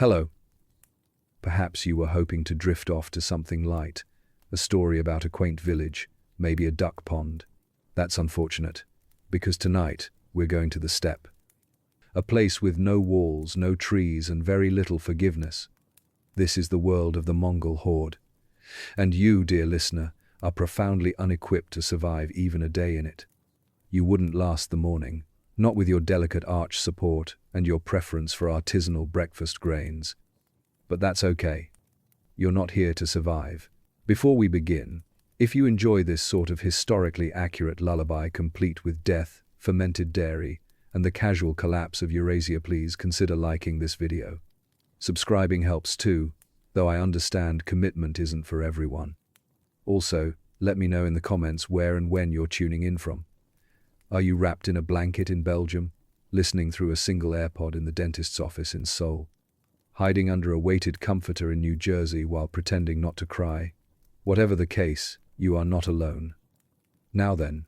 Hello. Perhaps you were hoping to drift off to something light, a story about a quaint village, maybe a duck pond. That's unfortunate, because tonight we're going to the steppe. A place with no walls, no trees, and very little forgiveness. This is the world of the Mongol Horde. And you, dear listener, are profoundly unequipped to survive even a day in it. You wouldn't last the morning, not with your delicate arch support and your preference for artisanal breakfast grains. But that's okay. You're not here to survive. Before we begin, if you enjoy this sort of historically accurate lullaby complete with death, fermented dairy, and the casual collapse of Eurasia, please consider liking this video. Subscribing helps too, though I understand commitment isn't for everyone. Also, let me know in the comments where and when you're tuning in from. Are you wrapped in a blanket in Belgium, listening through a single AirPod in the dentist's office in Seoul, hiding under a weighted comforter in New Jersey while pretending not to cry? Whatever the case, you are not alone. Now then,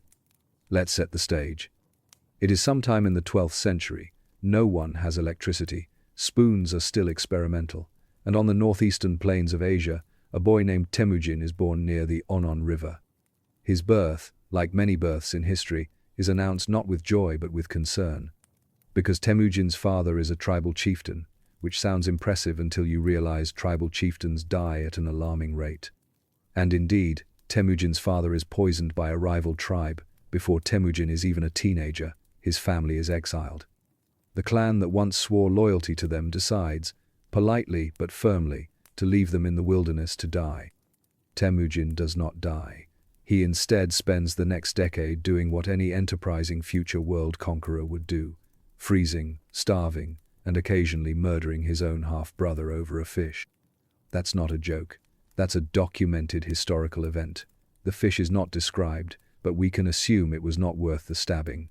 let's set the stage. It is sometime in the 12th century. No one has electricity. Spoons are still experimental. And on the northeastern plains of Asia, a boy named Temujin is born near the Onon River. His birth, like many births in history, is announced not with joy but with concern. Because Temujin's father is a tribal chieftain, which sounds impressive until you realize tribal chieftains die at an alarming rate. And indeed, Temujin's father is poisoned by a rival tribe. Before Temujin is even a teenager, his family is exiled. The clan that once swore loyalty to them decides, politely but firmly, to leave them in the wilderness to die. Temujin does not die. He instead spends the next decade doing what any enterprising future world conqueror would do, freezing, starving, and occasionally murdering his own half-brother over a fish. That's not a joke. That's a documented historical event. The fish is not described, but we can assume it was not worth the stabbing.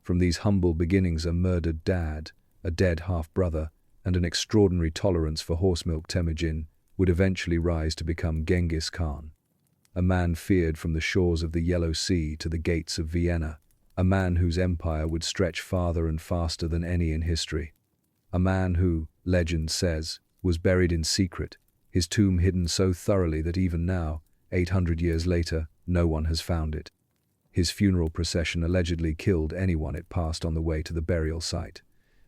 From these humble beginnings, a murdered dad, a dead half-brother, and an extraordinary tolerance for horse milk, Temujin would eventually rise to become Genghis Khan. A man feared from the shores of the Yellow Sea to the gates of Vienna. A man whose empire would stretch farther and faster than any in history. A man who, legend says, was buried in secret, his tomb hidden so thoroughly that even now, 800 years later, no one has found it. His funeral procession allegedly killed anyone it passed on the way to the burial site.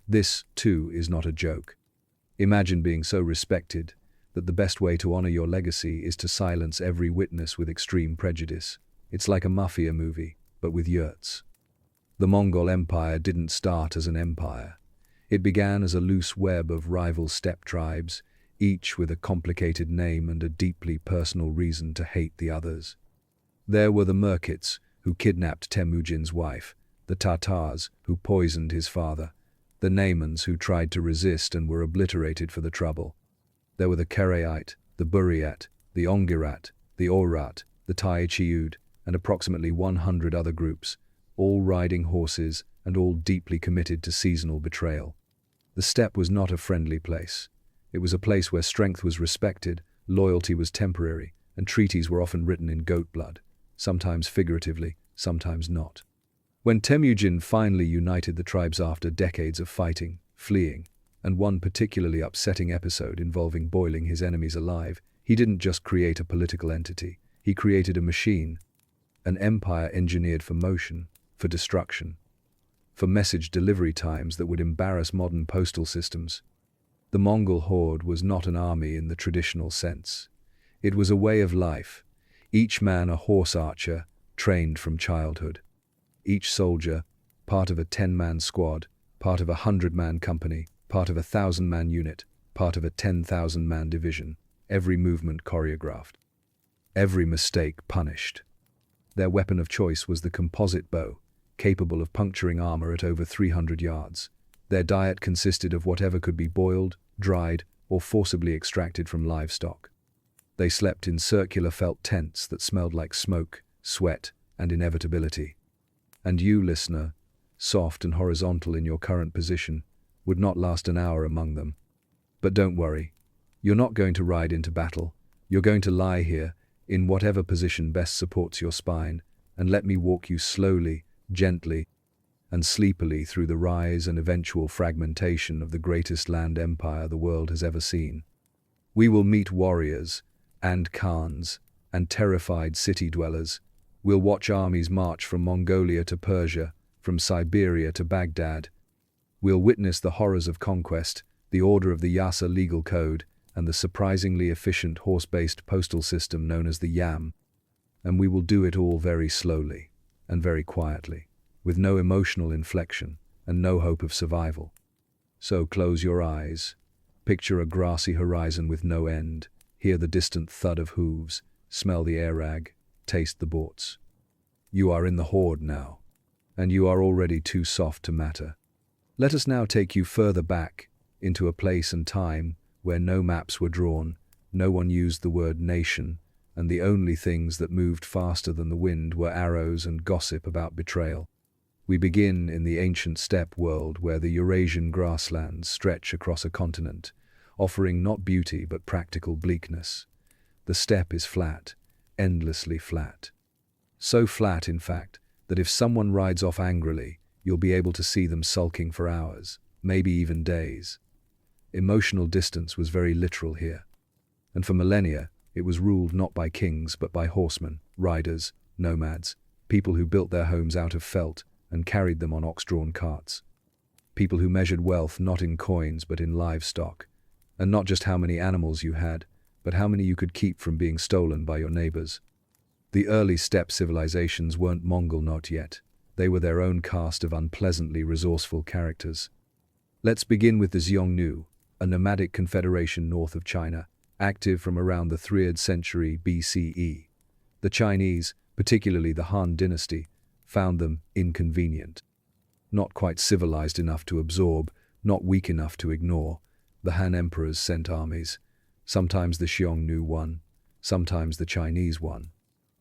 This, too, is not a joke. Imagine being so respected that the best way to honor your legacy is to silence every witness with extreme prejudice. It's like a mafia movie, but with yurts. The Mongol Empire didn't start as an empire. It began as a loose web of rival steppe tribes, each with a complicated name and a deeply personal reason to hate the others. There were the Merkits, who kidnapped Temujin's wife, the Tatars, who poisoned his father, the Naimans, who tried to resist and were obliterated for the trouble. There were the Kerayite, the Buryat, the Ongirat, the Oirat, the Taichiud, and approximately 100 other groups, all riding horses and all deeply committed to seasonal betrayal. The steppe was not a friendly place. It was a place where strength was respected, loyalty was temporary, and treaties were often written in goat blood, sometimes figuratively, sometimes not. When Temujin finally united the tribes after decades of fighting, fleeing, and one particularly upsetting episode involving boiling his enemies alive, he didn't just create a political entity, he created a machine, an empire engineered for motion, for destruction, for message delivery times that would embarrass modern postal systems. The Mongol Horde was not an army in the traditional sense. It was a way of life, each man a horse archer, trained from childhood. Each soldier, part of a 10-man squad, part of a 100-man company, part of a 1,000-man unit, part of a 10,000-man division, every movement choreographed, every mistake punished. Their weapon of choice was the composite bow, capable of puncturing armor at over 300 yards. Their diet consisted of whatever could be boiled, dried, or forcibly extracted from livestock. They slept in circular felt tents that smelled like smoke, sweat, and inevitability. And you, listener, soft and horizontal in your current position, would not last an hour among them. But don't worry, you're not going to ride into battle. You're going to lie here, in whatever position best supports your spine, and let me walk you slowly, gently, and sleepily through the rise and eventual fragmentation of the greatest land empire the world has ever seen. We will meet warriors, and khans, and terrified city dwellers. We'll watch armies march from Mongolia to Persia, from Siberia to Baghdad. We'll witness the horrors of conquest, the order of the Yasa legal code, and the surprisingly efficient horse-based postal system known as the Yam. And we will do it all very slowly, and very quietly, with no emotional inflection, and no hope of survival. So close your eyes. Picture a grassy horizon with no end. Hear the distant thud of hooves. Smell the air rag. Taste the borts. You are in the Horde now, and you are already too soft to matter. Let us now take you further back, into a place and time where no maps were drawn, no one used the word nation, and the only things that moved faster than the wind were arrows and gossip about betrayal. We begin in the ancient steppe world where the Eurasian grasslands stretch across a continent, offering not beauty but practical bleakness. The steppe is flat, endlessly flat. So flat, in fact, that if someone rides off angrily, you'll be able to see them sulking for hours, maybe even days. Emotional distance was very literal here. And for millennia, it was ruled not by kings but by horsemen, riders, nomads, people who built their homes out of felt and carried them on ox-drawn carts. People who measured wealth not in coins but in livestock, and not just how many animals you had, but how many you could keep from being stolen by your neighbors. The early steppe civilizations weren't Mongol not yet. They were their own caste of unpleasantly resourceful characters. Let's begin with the Xiongnu, a nomadic confederation north of China, active from around the 3rd century BCE. The Chinese, particularly the Han dynasty, found them inconvenient. Not quite civilized enough to absorb, not weak enough to ignore, the Han emperors sent armies. Sometimes the Xiongnu won, sometimes the Chinese won.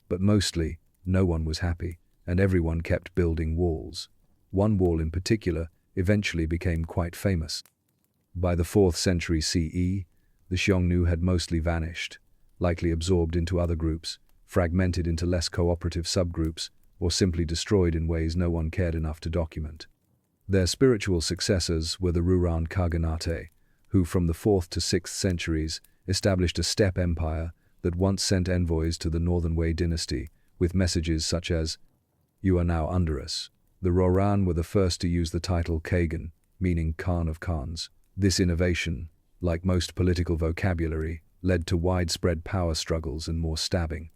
But mostly, no one was happy, and everyone kept building walls. One wall in particular eventually became quite famous. By the 4th century CE, the Xiongnu had mostly vanished, likely absorbed into other groups, fragmented into less cooperative subgroups, or simply destroyed in ways no one cared enough to document. Their spiritual successors were the Rouran Khaganate, who from the 4th to 6th centuries established a steppe empire that once sent envoys to the Northern Wei dynasty with messages such as, "You are now under us." The Rouran were the first to use the title Kagan, meaning Khan of Khans. This innovation, like most political vocabulary, led to widespread power struggles and more stabbing.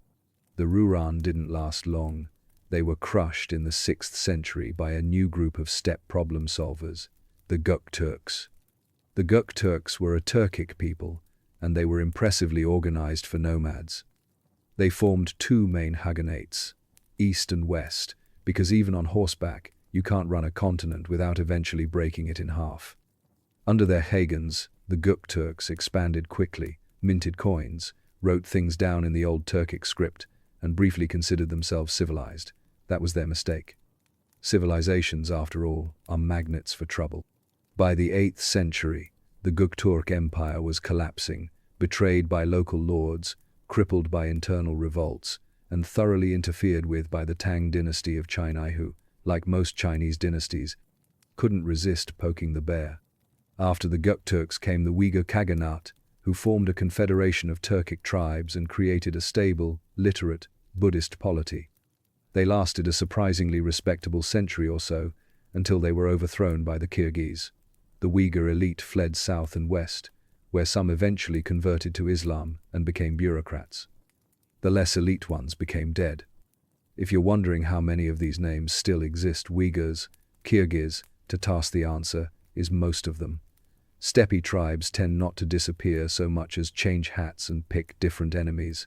The Rouran didn't last long. They were crushed in the 6th century by a new group of steppe problem solvers, the Gök Turks. The Gök Turks were a Turkic people, and they were impressively organized for nomads. They formed two main Khaganates, east and west, because even on horseback, you can't run a continent without eventually breaking it in half. Under their Khagans, the Gök Turks expanded quickly, minted coins, wrote things down in the old Turkic script, and briefly considered themselves civilized. That was their mistake. Civilizations, after all, are magnets for trouble. By the 8th century, the Göktürk Empire was collapsing, betrayed by local lords, crippled by internal revolts, and thoroughly interfered with by the Tang dynasty of China who, like most Chinese dynasties, couldn't resist poking the bear. After the Göktürks came the Uyghur Khaganate, who formed a confederation of Turkic tribes and created a stable, literate, Buddhist polity. They lasted a surprisingly respectable century or so, until they were overthrown by the Kyrgyz. The Uyghur elite fled south and west, where some eventually converted to Islam and became bureaucrats. The less elite ones became dead. If you're wondering how many of these names still exist, Uyghurs, Kyrgyz, Tatars, the answer is most of them. Steppe tribes tend not to disappear so much as change hats and pick different enemies.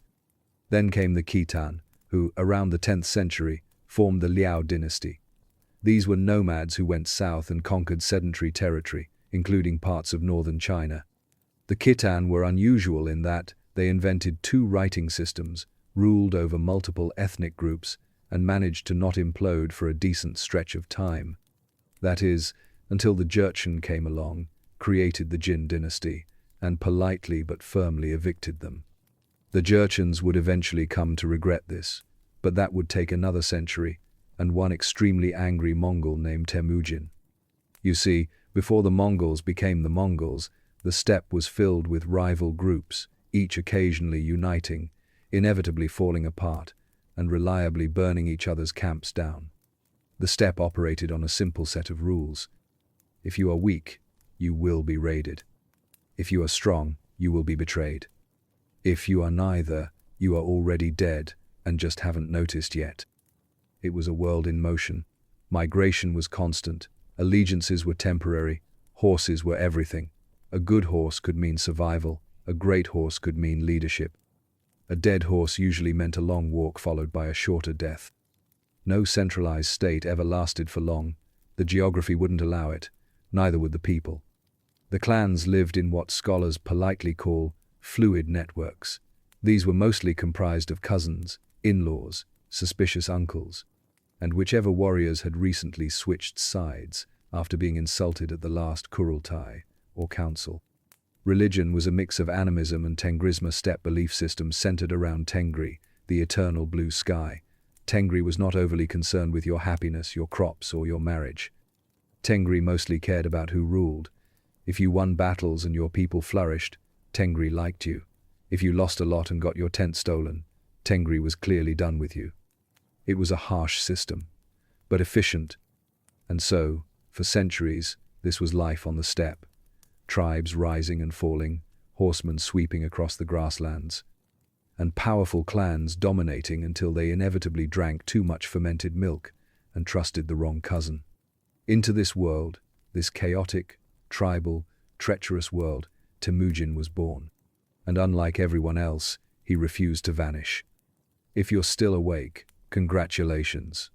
Then came the Khitan, who, around the 10th century, formed the Liao dynasty. These were nomads who went south and conquered sedentary territory, including parts of northern China. The Khitan were unusual in that they invented two writing systems, ruled over multiple ethnic groups, and managed to not implode for a decent stretch of time. That is, until the Jurchen came along, created the Jin dynasty, and politely but firmly evicted them. The Jurchens would eventually come to regret this, but that would take another century, and one extremely angry Mongol named Temujin. You see, before the Mongols became the Mongols, the steppe was filled with rival groups, each occasionally uniting, inevitably falling apart, and reliably burning each other's camps down. The steppe operated on a simple set of rules. If you are weak, you will be raided. If you are strong, you will be betrayed. If you are neither, you are already dead and just haven't noticed yet. It was a world in motion. Migration was constant. Allegiances were temporary. Horses were everything. A good horse could mean survival. A great horse could mean leadership. A dead horse usually meant a long walk followed by a shorter death. No centralized state ever lasted for long. The geography wouldn't allow it, neither would the people. The clans lived in what scholars politely call fluid networks. These were mostly comprised of cousins, in-laws, suspicious uncles, and whichever warriors had recently switched sides after being insulted at the last Kurultai, or council. Religion was a mix of animism and Tengrisma steppe belief systems centered around Tengri, the eternal blue sky. Tengri was not overly concerned with your happiness, your crops, or your marriage. Tengri mostly cared about who ruled. If you won battles and your people flourished, Tengri liked you. If you lost a lot and got your tent stolen, Tengri was clearly done with you. It was a harsh system, but efficient. And so, for centuries, this was life on the steppe. Tribes rising and falling, horsemen sweeping across the grasslands, and powerful clans dominating until they inevitably drank too much fermented milk and trusted the wrong cousin. Into this world, this chaotic, tribal, treacherous world, Temujin was born. And unlike everyone else, he refused to vanish. If you're still awake, congratulations.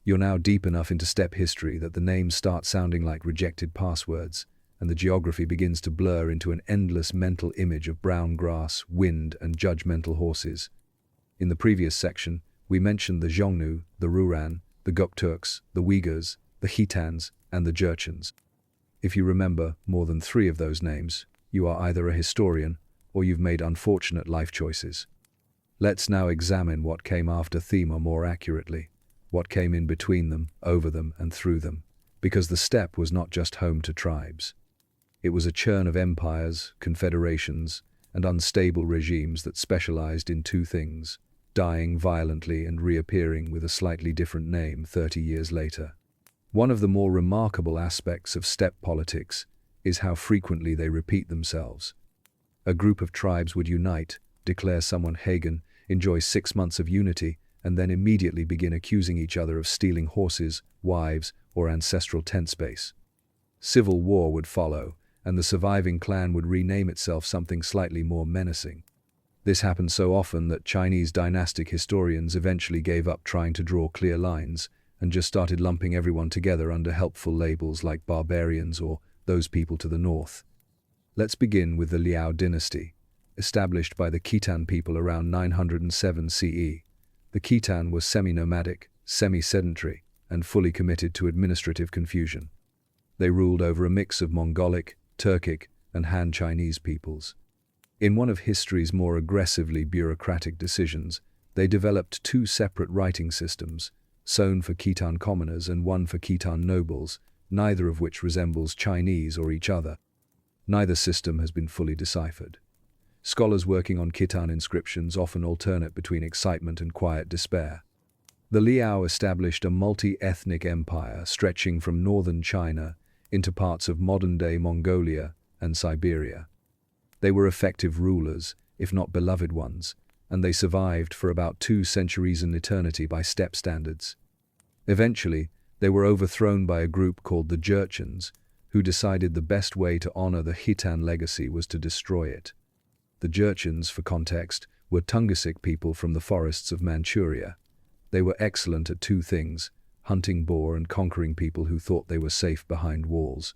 You're now deep enough into steppe history that the names start sounding like rejected passwords, and the geography begins to blur into an endless mental image of brown grass, wind, and judgmental horses. In the previous section, we mentioned the Xiongnu, the Ruran, the Gokturks, the Uyghurs, the Khitans, and the Jurchens. If you remember more than 3 of those names, you are either a historian or you've made unfortunate life choices. Let's now examine what came after Thema more accurately, what came in between them, over them, and through them, because the steppe was not just home to tribes. It was a churn of empires, confederations, and unstable regimes that specialized in 2 things: dying violently and reappearing with a slightly different name 30 years later. One of the more remarkable aspects of steppe politics is how frequently they repeat themselves. A group of tribes would unite, declare someone Hagen, enjoy 6 months of unity, and then immediately begin accusing each other of stealing horses, wives, or ancestral tent space. Civil war would follow, and the surviving clan would rename itself something slightly more menacing. This happened so often that Chinese dynastic historians eventually gave up trying to draw clear lines and just started lumping everyone together under helpful labels like barbarians or those people to the north. Let's begin with the Liao dynasty, established by the Khitan people around 907 CE. The Khitan was semi-nomadic, semi-sedentary, and fully committed to administrative confusion. They ruled over a mix of Mongolic, Turkic, and Han Chinese peoples. In one of history's more aggressively bureaucratic decisions, they developed 2 separate writing systems, one for Khitan commoners and one for Khitan nobles, neither of which resembles Chinese or each other. Neither system has been fully deciphered. Scholars working on Khitan inscriptions often alternate between excitement and quiet despair. The Liao established a multi-ethnic empire stretching from northern China into parts of modern-day Mongolia and Siberia. They were effective rulers, if not beloved ones, and they survived for about 2 centuries in eternity by steppe standards. Eventually, they were overthrown by a group called the Jurchens, who decided the best way to honor the Khitan legacy was to destroy it. The Jurchens, for context, were Tungusic people from the forests of Manchuria. They were excellent at 2 things: hunting boar and conquering people who thought they were safe behind walls.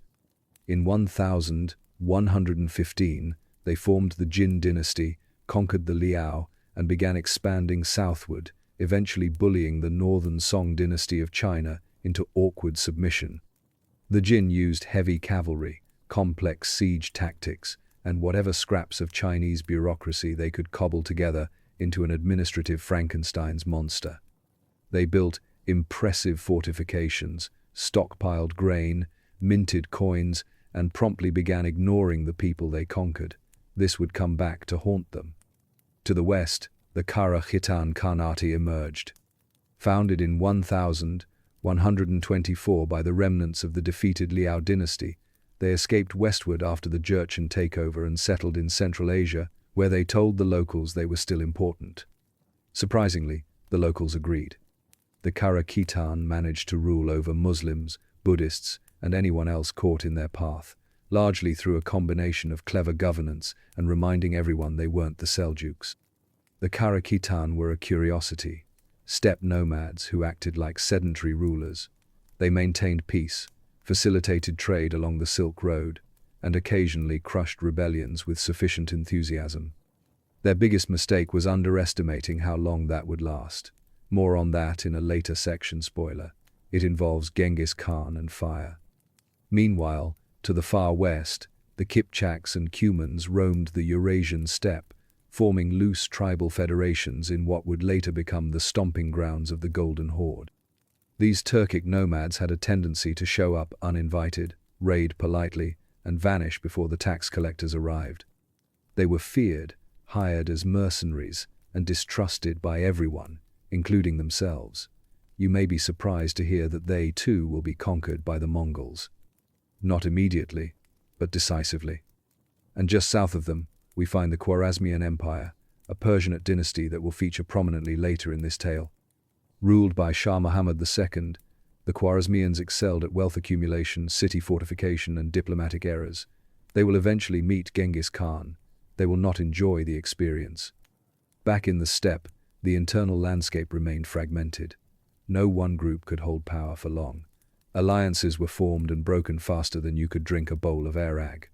In 1115, they formed the Jin dynasty, conquered the Liao, and began expanding southward, eventually bullying the northern Song dynasty of China into awkward submission. The Jin used heavy cavalry, complex siege tactics, and whatever scraps of Chinese bureaucracy they could cobble together into an administrative Frankenstein's monster. They built impressive fortifications, stockpiled grain, minted coins, and promptly began ignoring the people they conquered. This would come back to haunt them. To the west, the Kara Khitan Khanate emerged. Founded in 1124 by the remnants of the defeated Liao dynasty, they escaped westward after the Jurchen takeover and settled in Central Asia, where they told the locals they were still important. Surprisingly, the locals agreed. The Kara Khitan managed to rule over Muslims, Buddhists, and anyone else caught in their path, largely through a combination of clever governance and reminding everyone they weren't the Seljuks. The Kara Khitan were a curiosity, steppe nomads who acted like sedentary rulers. They maintained peace, facilitated trade along the Silk Road, and occasionally crushed rebellions with sufficient enthusiasm. Their biggest mistake was underestimating how long that would last. More on that in a later section spoiler. It involves Genghis Khan and fire. Meanwhile, to the far west, the Kipchaks and Cumans roamed the Eurasian steppe, forming loose tribal federations in what would later become the stomping grounds of the Golden Horde. These Turkic nomads had a tendency to show up uninvited, raid politely, and vanish before the tax collectors arrived. They were feared, hired as mercenaries, and distrusted by everyone, including themselves. You may be surprised to hear that they too will be conquered by the Mongols. Not immediately, but decisively. And just south of them, we find the Khwarezmian Empire, a Persianate dynasty that will feature prominently later in this tale. Ruled by Shah Muhammad II, the Khwarezmians excelled at wealth accumulation, city fortification, and diplomatic errors. They will eventually meet Genghis Khan. They will not enjoy the experience. Back in the steppe, the internal landscape remained fragmented. No one group could hold power for long. Alliances were formed and broken faster than you could drink a bowl of arag.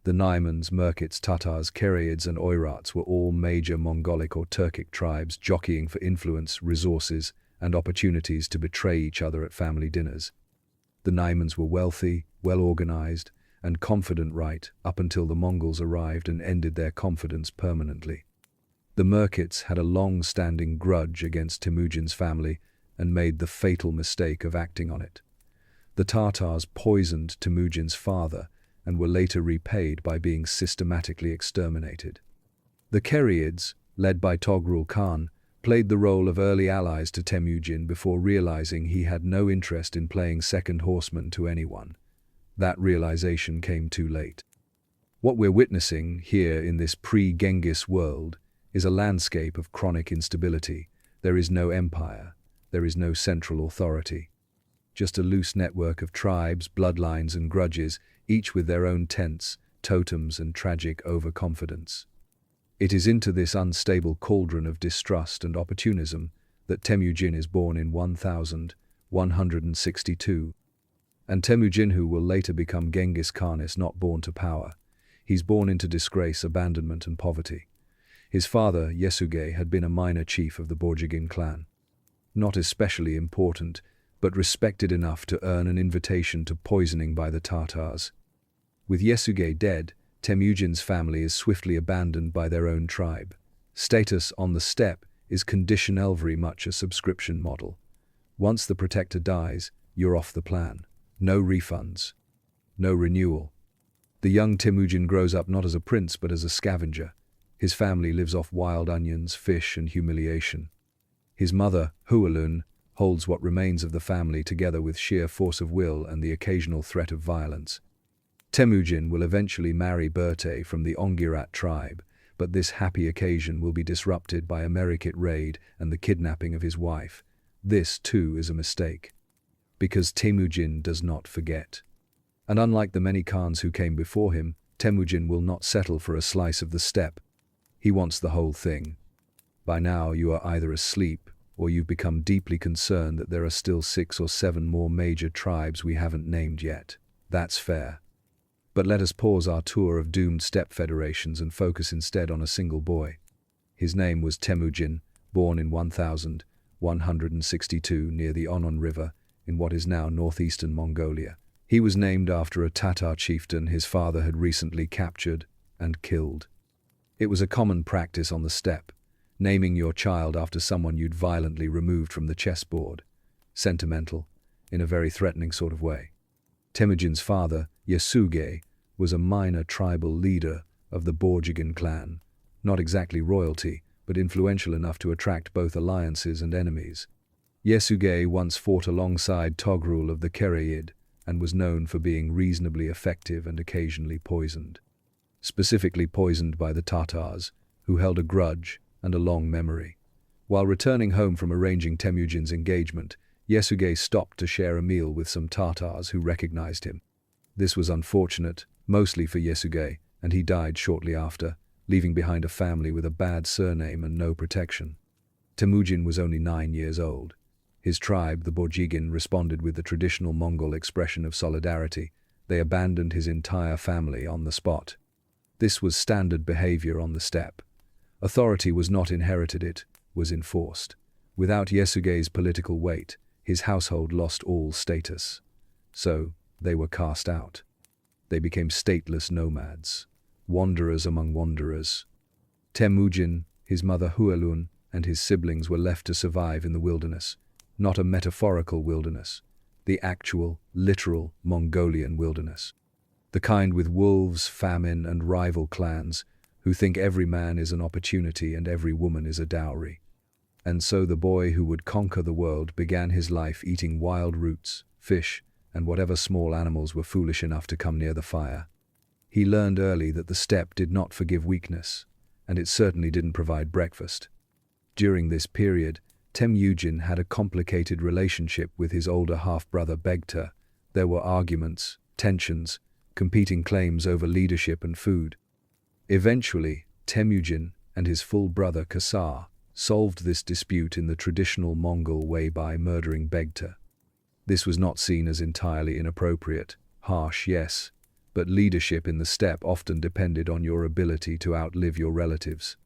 The Naimans, Merkits, Tatars, Keraids, and Oirats were all major Mongolic or Turkic tribes jockeying for influence, resources, and opportunities to betray each other at family dinners. The Naimans were wealthy, well-organized, and confident right up until the Mongols arrived and ended their confidence permanently. The Merkits had a long-standing grudge against Temujin's family and made the fatal mistake of acting on it. The Tatars poisoned Temujin's father and were later repaid by being systematically exterminated. The Keraids, led by Togrul Khan, played the role of early allies to Temujin before realizing he had no interest in playing second horseman to anyone. That realization came too late. What we're witnessing here in this pre-Genghis world is a landscape of chronic instability. There is no empire. There is no central authority. Just a loose network of tribes, bloodlines, and grudges, each with their own tents, totems, and tragic overconfidence. It is into this unstable cauldron of distrust and opportunism that Temujin is born in 1162. And Temujin, who will later become Genghis Khan, is not born to power. He's born into disgrace, abandonment, and poverty. His father, Yesuge, had been a minor chief of the Borjigin clan. Not especially important, but respected enough to earn an invitation to poisoning by the Tatars. With Yesuge dead, Temujin's family is swiftly abandoned by their own tribe. Status on the steppe is conditional, very much a subscription model. Once the protector dies, you're off the plan. No refunds. No renewal. The young Temujin grows up not as a prince but as a scavenger. His family lives off wild onions, fish, and humiliation. His mother, Hualun, holds what remains of the family together with sheer force of will and the occasional threat of violence. Temujin will eventually marry Berte from the Ongirat tribe, but this happy occasion will be disrupted by a Merikit raid and the kidnapping of his wife. This, too, is a mistake. Because Temujin does not forget. And unlike the many Khans who came before him, Temujin will not settle for a slice of the steppe. He wants the whole thing. By now you are either asleep, or you've become deeply concerned that there are still 6 or 7 more major tribes we haven't named yet. That's fair. But let us pause our tour of doomed steppe federations and focus instead on a single boy. His name was Temujin, born in 1162 near the Onon River, in what is now northeastern Mongolia. He was named after a Tatar chieftain his father had recently captured and killed. It was a common practice on the steppe, naming your child after someone you'd violently removed from the chessboard. sentimental, in a very threatening sort of way. Temujin's father, Yasuge, was a minor tribal leader of the Borjigin clan, not exactly royalty, but influential enough to attract both alliances and enemies. Yasuge once fought alongside Togrul of the Kereid and was known for being reasonably effective and occasionally poisoned. Specifically poisoned by the Tatars, who held a grudge and a long memory. While returning home from arranging Temujin's engagement, Yasuge stopped to share a meal with some Tatars who recognized him. This was unfortunate, mostly for Yasuge, and he died shortly after, leaving behind a family with a bad surname and no protection. Temujin was only 9 years old. His tribe, the Borjigin, responded with the traditional Mongol expression of solidarity. They abandoned his entire family on the spot. This was standard behavior on the steppe. Authority was not inherited, it was enforced. Without Yasuge's political weight, his household lost all status. So, they were cast out. They became stateless nomads, wanderers among wanderers. Temujin, his mother Huelun, and his siblings were left to survive in the wilderness. Not a metaphorical wilderness, the actual, literal Mongolian wilderness. The kind with wolves, famine, and rival clans, who think every man is an opportunity and every woman is a dowry. And so the boy who would conquer the world began his life eating wild roots, fish, and whatever small animals were foolish enough to come near the fire. He learned early that the steppe did not forgive weakness, and it certainly didn't provide breakfast. During this period, Temujin had a complicated relationship with his older half-brother Begta. There were arguments, tensions, competing claims over leadership and food. Eventually, Temujin and his full brother Kasar solved this dispute in the traditional Mongol way by murdering Begta. This was not seen as entirely inappropriate. Harsh, yes, but leadership in the steppe often depended on your ability to outlive your relatives.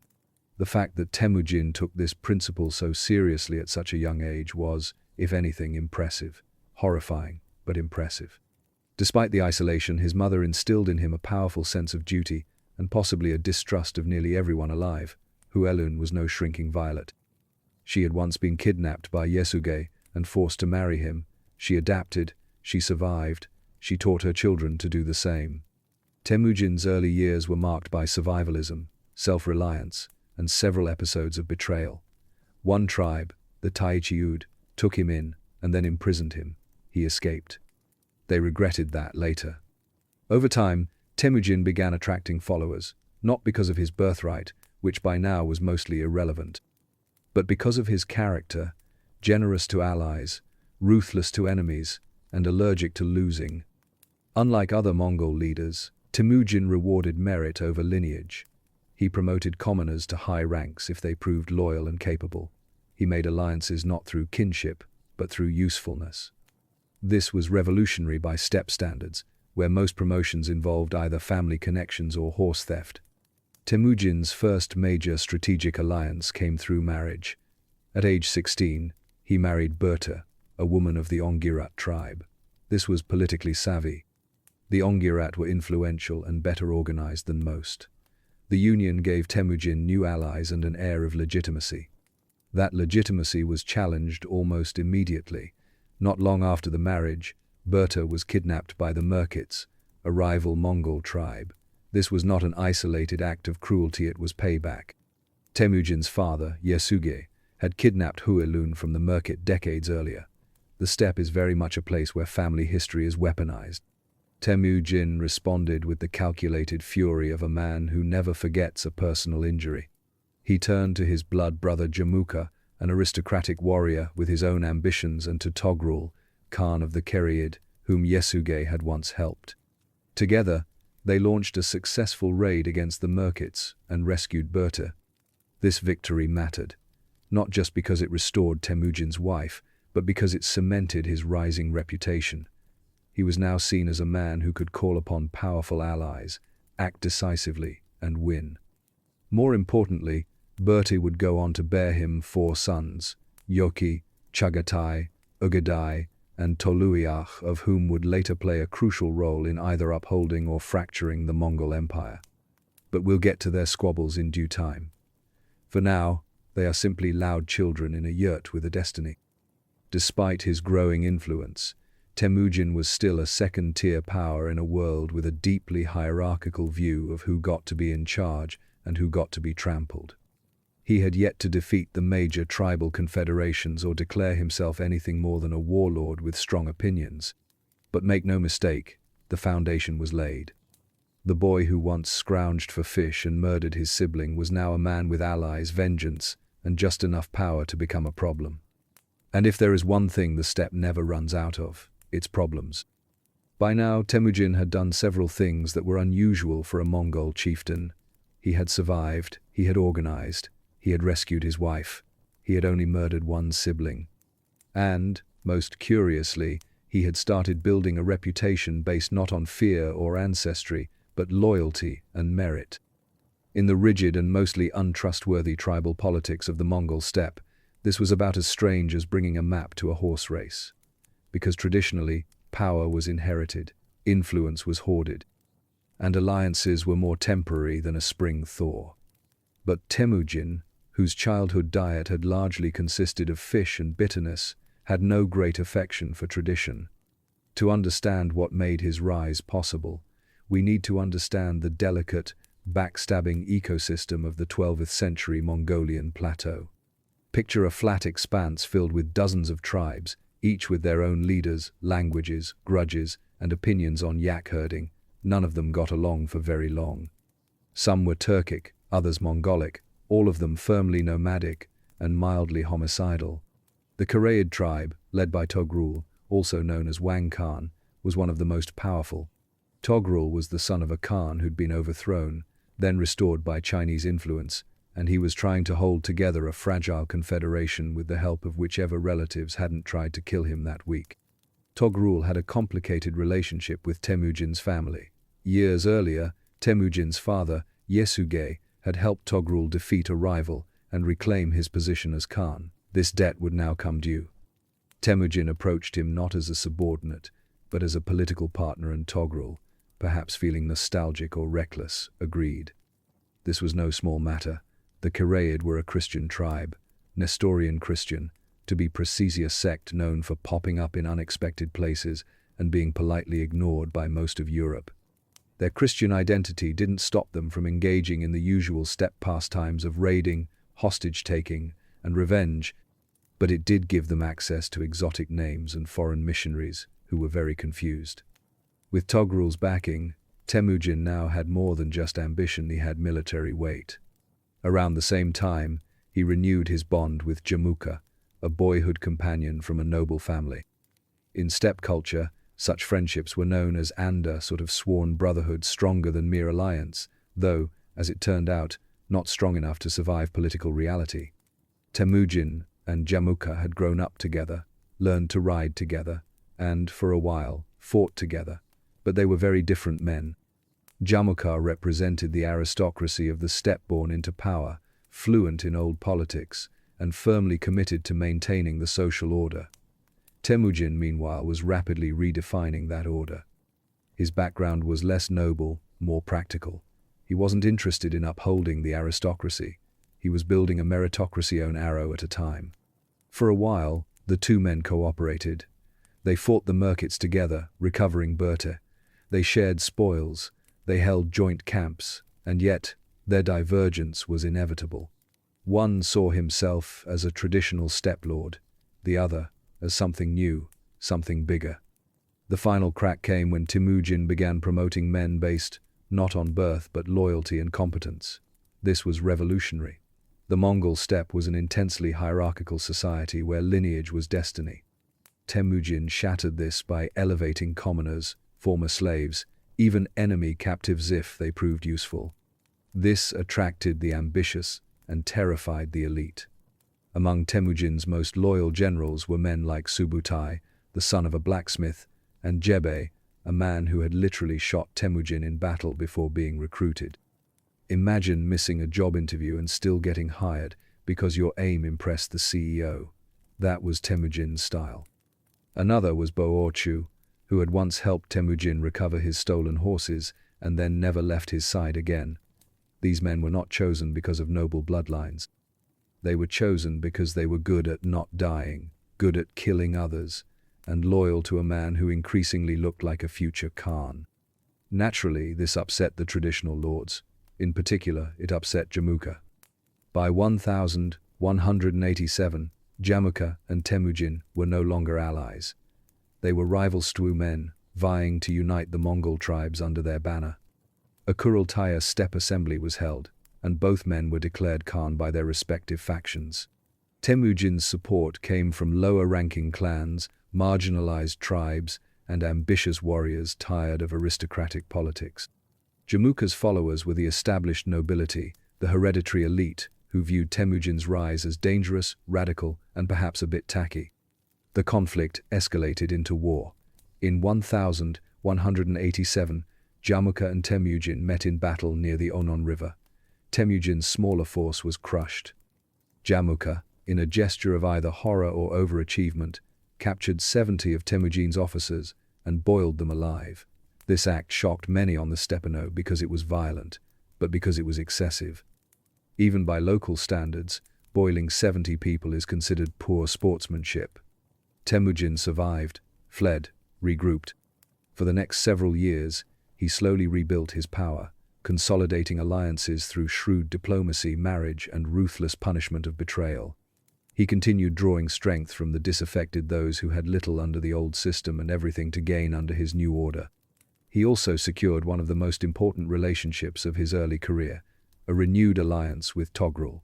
The fact that Temujin took this principle so seriously at such a young age was, if anything, impressive. Horrifying, but impressive. Despite the isolation, his mother instilled in him a powerful sense of duty and possibly a distrust of nearly everyone alive. Huelun was no shrinking violet. She had once been kidnapped by Yasuge and forced to marry him. She adapted, she survived, she taught her children to do the same. Temujin's early years were marked by survivalism, self-reliance, and several episodes of betrayal. One tribe, the Taichiud, took him in and then imprisoned him. He escaped. They regretted that later. Over time, Temujin began attracting followers, not because of his birthright, which by now was mostly irrelevant, but because of his character, generous to allies, ruthless to enemies, and allergic to losing. Unlike other Mongol leaders, Temujin rewarded merit over lineage. He promoted commoners to high ranks if they proved loyal and capable. He made alliances not through kinship, but through usefulness. This was revolutionary by steppe standards, where most promotions involved either family connections or horse theft. Temujin's first major strategic alliance came through marriage. At age 16, he married Berta, a woman of the Ongirat tribe. This was politically savvy. The Ongirat were influential and better organized than most. The union gave Temujin new allies and an air of legitimacy. That legitimacy was challenged almost immediately. Not long after the marriage, Berta was kidnapped by the Merkits, a rival Mongol tribe. This was not an isolated act of cruelty, it was payback. Temujin's father, Yasuge, had kidnapped Huelun from the Merkit decades earlier. The steppe is very much a place where family history is weaponized. Temujin responded with the calculated fury of a man who never forgets a personal injury. He turned to his blood brother Jamuka, an aristocratic warrior with his own ambitions, and to Togrul, Khan of the Kereid, whom Yasuge had once helped. Together, they launched a successful raid against the Merkits and rescued Berta. This victory mattered, not just because it restored Temujin's wife, but because it cemented his rising reputation. He was now seen as a man who could call upon powerful allies, act decisively, and win. More importantly, Berti would go on to bear him 4 sons, Yoki, Chagatai, Ugadai, and Toluiach, of whom would later play a crucial role in either upholding or fracturing the Mongol Empire. But we'll get to their squabbles in due time. For now, they are simply loud children in a yurt with a destiny. Despite his growing influence, Temujin was still a second-tier power in a world with a deeply hierarchical view of who got to be in charge and who got to be trampled. He had yet to defeat the major tribal confederations or declare himself anything more than a warlord with strong opinions. But make no mistake, the foundation was laid. The boy who once scrounged for fish and murdered his sibling was now a man with allies, vengeance, and just enough power to become a problem. And if there is one thing the steppe never runs out of, it's problems. By now, Temujin had done several things that were unusual for a Mongol chieftain. He had survived, he had organized, he had rescued his wife, he had only murdered one sibling. And, most curiously, he had started building a reputation based not on fear or ancestry, but loyalty and merit. In the rigid and mostly untrustworthy tribal politics of the Mongol steppe, this was about as strange as bringing a map to a horse race. Because traditionally, power was inherited, influence was hoarded, and alliances were more temporary than a spring thaw. But Temujin, whose childhood diet had largely consisted of fish and bitterness, had no great affection for tradition. To understand what made his rise possible, we need to understand the delicate, backstabbing ecosystem of the 12th century Mongolian plateau. Picture a flat expanse filled with dozens of tribes, each with their own leaders, languages, grudges, and opinions on yak herding. None of them got along for very long. Some were Turkic, others Mongolic, all of them firmly nomadic and mildly homicidal. The Karaid tribe, led by Togrul, also known as Wang Khan, was one of the most powerful. Togrul was the son of a Khan who'd been overthrown, then restored by Chinese influence, and he was trying to hold together a fragile confederation with the help of whichever relatives hadn't tried to kill him that week. Togrul had a complicated relationship with Temujin's family. Years earlier, Temujin's father, Yesuge, had helped Togrul defeat a rival and reclaim his position as Khan. This debt would now come due. Temujin approached him not as a subordinate, but as a political partner, and Togrul, perhaps feeling nostalgic or reckless, agreed. This was no small matter. The Karaid were a Christian tribe, Nestorian Christian, to be precise, a sect known for popping up in unexpected places and being politely ignored by most of Europe. Their Christian identity didn't stop them from engaging in the usual steppe pastimes of raiding, hostage-taking, and revenge, but it did give them access to exotic names and foreign missionaries who were very confused. With Togrul's backing, Temujin now had more than just ambition, he had military weight. Around the same time, he renewed his bond with Jamuka, a boyhood companion from a noble family. In steppe culture, such friendships were known as anda, sort of sworn brotherhood, stronger than mere alliance, though, as it turned out, not strong enough to survive political reality. Temujin and Jamuka had grown up together, learned to ride together, and, for a while, fought together, but they were very different men. Jamuka represented the aristocracy of the steppe born into power, fluent in old politics, and firmly committed to maintaining the social order. Temujin, meanwhile, was rapidly redefining that order. His background was less noble, more practical. He wasn't interested in upholding the aristocracy. He was building a meritocracy own arrow at a time. For a while, the two men cooperated. They fought the Merkits together, recovering Berta. They shared spoils. They held joint camps, and yet their divergence was inevitable. One saw himself as a traditional steppe lord, the other as something new, something bigger. The final crack came when Temujin began promoting men based not on birth but loyalty and competence. This was revolutionary. The Mongol steppe was an intensely hierarchical society where lineage was destiny. Temujin shattered this by elevating commoners, former slaves, even enemy captives if they proved useful. This attracted the ambitious and terrified the elite. Among Temujin's most loyal generals were men like Subutai, the son of a blacksmith, and Jebe, a man who had literally shot Temujin in battle before being recruited. Imagine missing a job interview and still getting hired because your aim impressed the CEO. That was Temujin's style. Another was Bo-Orchu, who had once helped Temujin recover his stolen horses and then never left his side again. These men were not chosen because of noble bloodlines. They were chosen because they were good at not dying, good at killing others, and loyal to a man who increasingly looked like a future Khan. Naturally, this upset the traditional lords. In particular, it upset Jamuka. By 1187, Jamuka and Temujin were no longer allies. They were rival Stu men, vying to unite the Mongol tribes under their banner. A Kurultaya steppe assembly was held, and both men were declared Khan by their respective factions. Temujin's support came from lower-ranking clans, marginalized tribes, and ambitious warriors tired of aristocratic politics. Jamuka's followers were the established nobility, the hereditary elite, who viewed Temujin's rise as dangerous, radical, and perhaps a bit tacky. The conflict escalated into war. In 1187, Jamuka and Temujin met in battle near the Onon River. Temujin's smaller force was crushed. Jamuka, in a gesture of either horror or overachievement, captured 70 of Temujin's officers and boiled them alive. This act shocked many on the steppe not because it was violent, but because it was excessive. Even by local standards, boiling 70 people is considered poor sportsmanship. Temujin survived, fled, regrouped. For the next several years, he slowly rebuilt his power, consolidating alliances through shrewd diplomacy, marriage, and ruthless punishment of betrayal. He continued drawing strength from the disaffected, those who had little under the old system and everything to gain under his new order. He also secured one of the most important relationships of his early career, a renewed alliance with Togrul.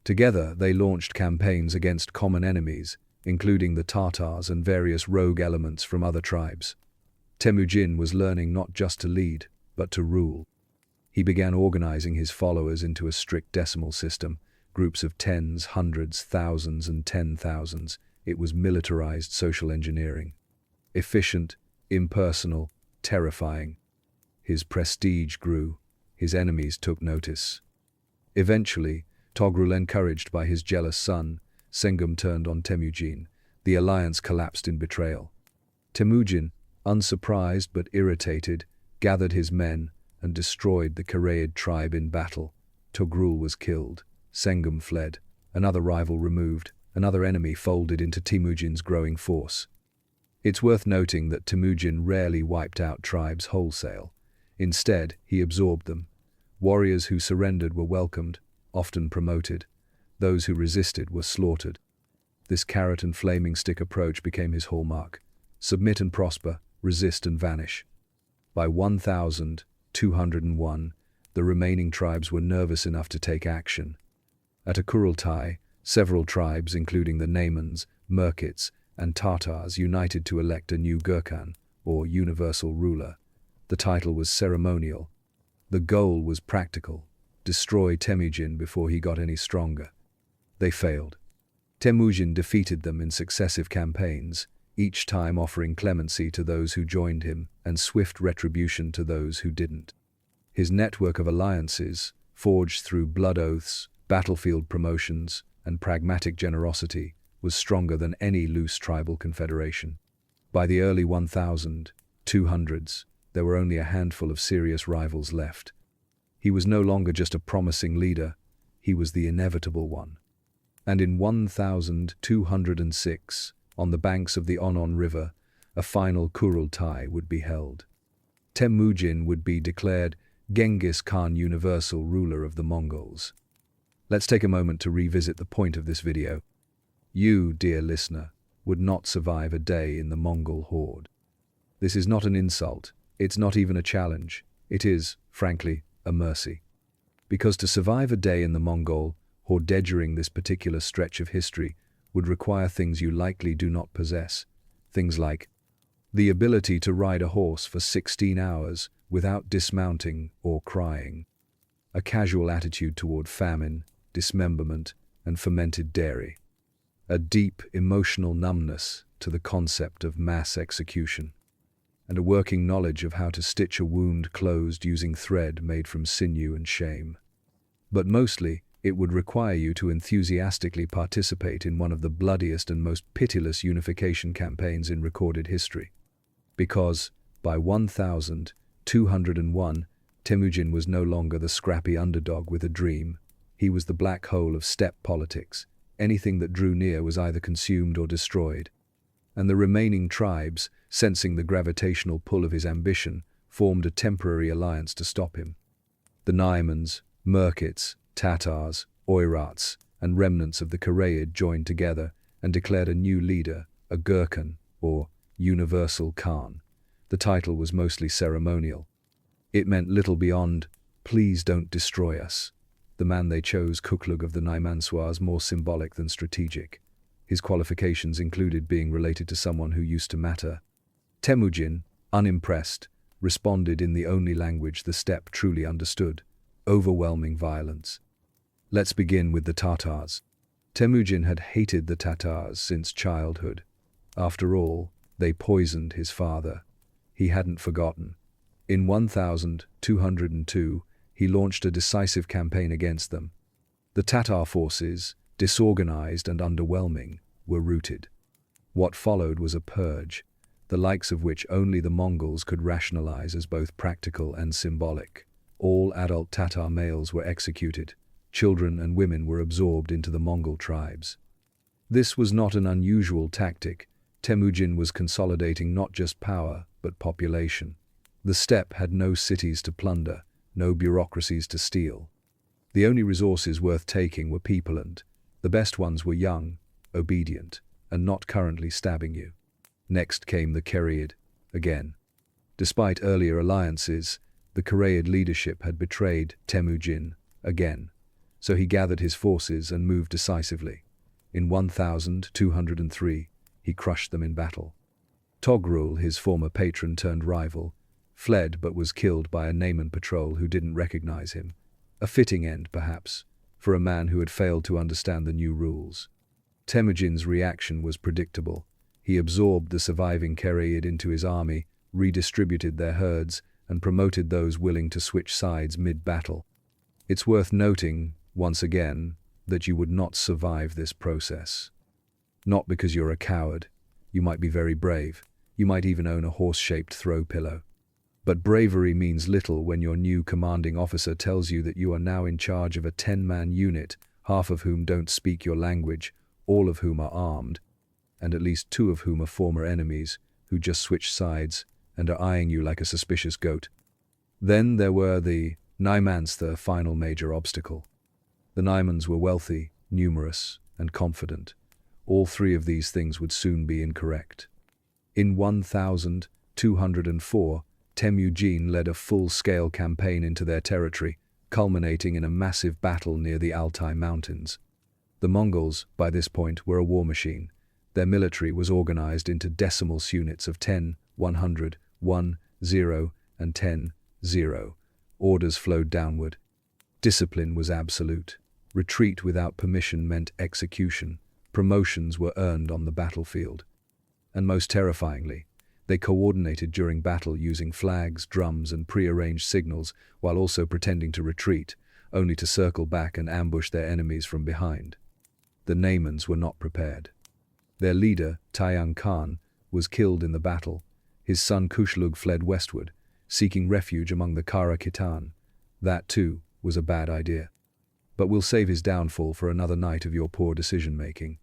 Together, they launched campaigns against common enemies, including the Tatars and various rogue elements from other tribes. Temujin was learning not just to lead, but to rule. He began organizing his followers into a strict decimal system, groups of tens, hundreds, thousands, and 10,000s. It was militarized social engineering. Efficient, impersonal, terrifying. His prestige grew. His enemies took notice. Eventually, Togrul, encouraged by his jealous son, Sengum, turned on Temujin. The alliance collapsed in betrayal. Temujin, unsurprised but irritated, gathered his men and destroyed the Karaid tribe in battle. Togrul was killed. Sengum fled. Another rival removed. Another enemy folded into Temujin's growing force. It's worth noting that Temujin rarely wiped out tribes wholesale. Instead, he absorbed them. Warriors who surrendered were welcomed, often promoted. Those who resisted were slaughtered. This carrot and flaming stick approach became his hallmark. Submit and prosper, resist and vanish. By 1201, the remaining tribes were nervous enough to take action. At a Kurultai, several tribes, including the Naimans, Merkits, and Tatars, united to elect a new Gurkhan, or universal ruler. The title was ceremonial. The goal was practical: destroy Temujin before he got any stronger. They failed. Temujin defeated them in successive campaigns, each time offering clemency to those who joined him and swift retribution to those who didn't. His network of alliances, forged through blood oaths, battlefield promotions, and pragmatic generosity, was stronger than any loose tribal confederation. By the early 1200s, there were only a handful of serious rivals left. He was no longer just a promising leader, he was the inevitable one. And in 1206, on the banks of the Onon River, a final Kurultai would be held. Temujin would be declared Genghis Khan, universal ruler of the Mongols. Let's take a moment to revisit the point of this video. You, dear listener, would not survive a day in the Mongol horde. This is not an insult, it's not even a challenge, it is, frankly, a mercy. Because to survive a day in the Mongol horde during this particular stretch of history would require things you likely do not possess. Things like the ability to ride a horse for 16 hours without dismounting or crying, a casual attitude toward famine, dismemberment, and fermented dairy, a deep emotional numbness to the concept of mass execution, and a working knowledge of how to stitch a wound closed using thread made from sinew and shame. But mostly, it would require you to enthusiastically participate in one of the bloodiest and most pitiless unification campaigns in recorded history. Because, by 1201, Temujin was no longer the scrappy underdog with a dream. He was the black hole of steppe politics, anything that drew near was either consumed or destroyed. And the remaining tribes, sensing the gravitational pull of his ambition, formed a temporary alliance to stop him. The Naimans, Merkits, Tatars, Oirats, and remnants of the Karaid joined together and declared a new leader, a Gurkhan, or Universal Khan. The title was mostly ceremonial. It meant little beyond, "Please don't destroy us." The man they chose, Kuklug of the Naimanswars, more symbolic than strategic. His qualifications included being related to someone who used to matter. Temujin, unimpressed, responded in the only language the steppe truly understood: overwhelming violence. Let's begin with the Tatars. Temujin had hated the Tatars since childhood. After all, they poisoned his father. He hadn't forgotten. In 1202, he launched a decisive campaign against them. The Tatar forces, disorganized and underwhelming, were routed. What followed was a purge, the likes of which only the Mongols could rationalize as both practical and symbolic. All adult Tatar males were executed. Children and women were absorbed into the Mongol tribes. This was not an unusual tactic. Temujin was consolidating not just power, but population. The steppe had no cities to plunder, no bureaucracies to steal. The only resources worth taking were people, and the best ones were young, obedient, and not currently stabbing you. Next came the Karaid, again. Despite earlier alliances, the Karaid leadership had betrayed Temujin, again, so he gathered his forces and moved decisively. In 1203, he crushed them in battle. Togrul, his former patron turned rival, fled but was killed by a Naiman patrol who didn't recognize him. A fitting end, perhaps, for a man who had failed to understand the new rules. Temujin's reaction was predictable. He absorbed the surviving Karaid into his army, redistributed their herds, and promoted those willing to switch sides mid-battle. It's worth noting, once again, that you would not survive this process. Not because you're a coward. You might be very brave. You might even own a horse-shaped throw pillow. But bravery means little when your new commanding officer tells you that you are now in charge of a 10-man unit, half of whom don't speak your language, all of whom are armed, and at least 2 of whom are former enemies, who just switched sides and are eyeing you like a suspicious goat. Then there were the Naimans, the final major obstacle. The Naimans were wealthy, numerous, and confident. All 3 of these things would soon be incorrect. In 1204, Temujin led a full-scale campaign into their territory, culminating in a massive battle near the Altai Mountains. The Mongols, by this point, were a war machine. Their military was organized into decimals units of 10, 100, 1, 0, and 10, 0. Orders flowed downward. Discipline was absolute. Retreat without permission meant execution. Promotions were earned on the battlefield. And most terrifyingly, they coordinated during battle using flags, drums, and pre-arranged signals, while also pretending to retreat, only to circle back and ambush their enemies from behind. The Naimans were not prepared. Their leader, Tayang Khan, was killed in the battle. His son Kushlug fled westward, seeking refuge among the Kara Khitan. That, too, was a bad idea. But we'll save his downfall for another night of your poor decision-making.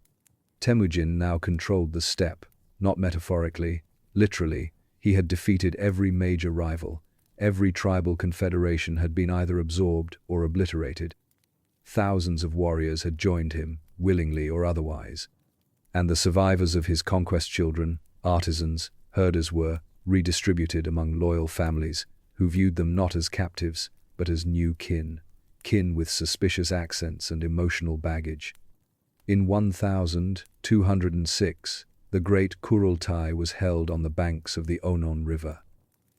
Temujin now controlled the steppe, not metaphorically, literally. He had defeated every major rival. Every tribal confederation had been either absorbed or obliterated. Thousands of warriors had joined him, willingly or otherwise. And the survivors of his conquest children, artisans, herders were redistributed among loyal families who viewed them not as captives, but as new kin with suspicious accents and emotional baggage. In 1206, the great Kurultai was held on the banks of the Onon River.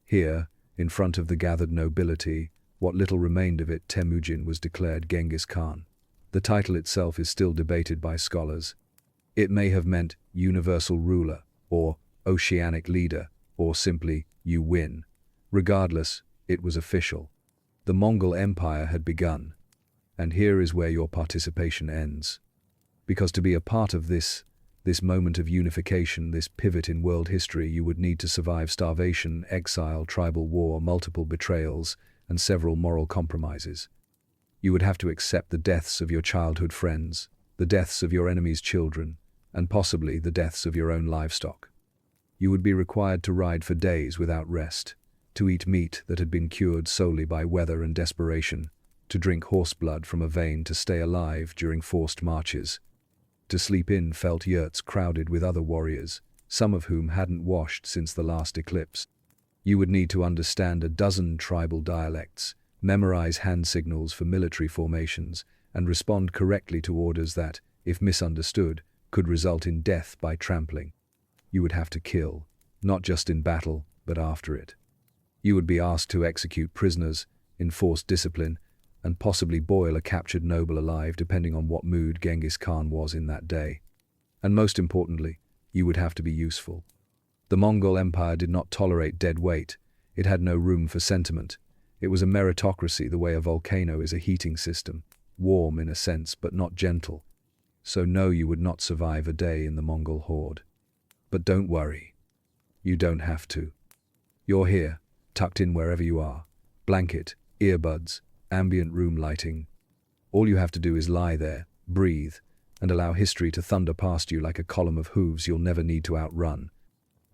Here, in front of the gathered nobility, what little remained of it, Temujin was declared Genghis Khan. The title itself is still debated by scholars. It may have meant universal ruler, or oceanic leader, or simply, you win. Regardless, it was official. The Mongol Empire had begun. And here is where your participation ends. Because to be a part of this moment of unification, this pivot in world history, you would need to survive starvation, exile, tribal war, multiple betrayals, and several moral compromises. You would have to accept the deaths of your childhood friends, the deaths of your enemies' children, and possibly the deaths of your own livestock. You would be required to ride for days without rest, to eat meat that had been cured solely by weather and desperation, to drink horse blood from a vein to stay alive during forced marches, to sleep in felt yurts crowded with other warriors, some of whom hadn't washed since the last eclipse. You would need to understand a dozen tribal dialects, memorize hand signals for military formations, and respond correctly to orders that, if misunderstood, could result in death by trampling. You would have to kill, not just in battle, but after it. You would be asked to execute prisoners, enforce discipline, and possibly boil a captured noble alive depending on what mood Genghis Khan was in that day. And most importantly, you would have to be useful. The Mongol Empire did not tolerate dead weight. It had no room for sentiment. It was a meritocracy the way a volcano is a heating system, warm in a sense but not gentle. So no, you would not survive a day in the Mongol horde. But don't worry. You don't have to. You're here, tucked in wherever you are. Blanket, earbuds, ambient room lighting. All you have to do is lie there, breathe, and allow history to thunder past you like a column of hooves you'll never need to outrun.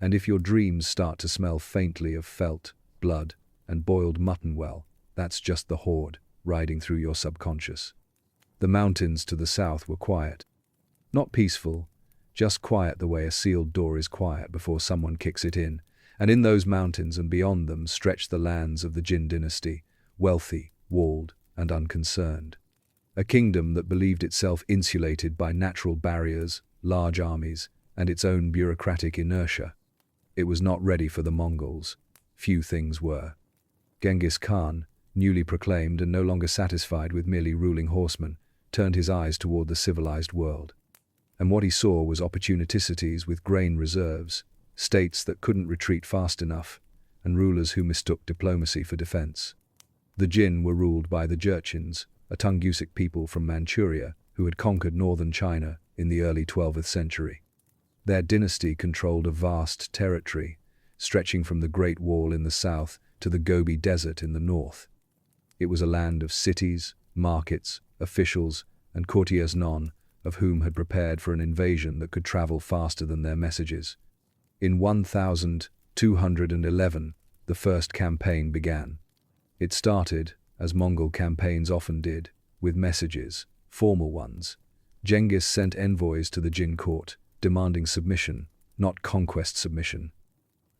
And if your dreams start to smell faintly of felt, blood, and boiled mutton, well, that's just the horde riding through your subconscious. The mountains to the south were quiet. Not peaceful, just quiet the way a sealed door is quiet before someone kicks it in. And in those mountains and beyond them stretched the lands of the Jin dynasty, wealthy, walled, and unconcerned. A kingdom that believed itself insulated by natural barriers, large armies, and its own bureaucratic inertia. It was not ready for the Mongols. Few things were. Genghis Khan, newly proclaimed and no longer satisfied with merely ruling horsemen, turned his eyes toward the civilized world. And what he saw was opportunicities with grain reserves, states that couldn't retreat fast enough, and rulers who mistook diplomacy for defense. The Jin were ruled by the Jurchens, a Tungusic people from Manchuria who had conquered northern China in the early 12th century. Their dynasty controlled a vast territory, stretching from the Great Wall in the south to the Gobi Desert in the north. It was a land of cities, markets, officials, and courtiers, none of whom had prepared for an invasion that could travel faster than their messages. In 1211, the first campaign began. It started, as Mongol campaigns often did, with messages, formal ones. Genghis sent envoys to the Jin court, demanding submission, not conquest submission.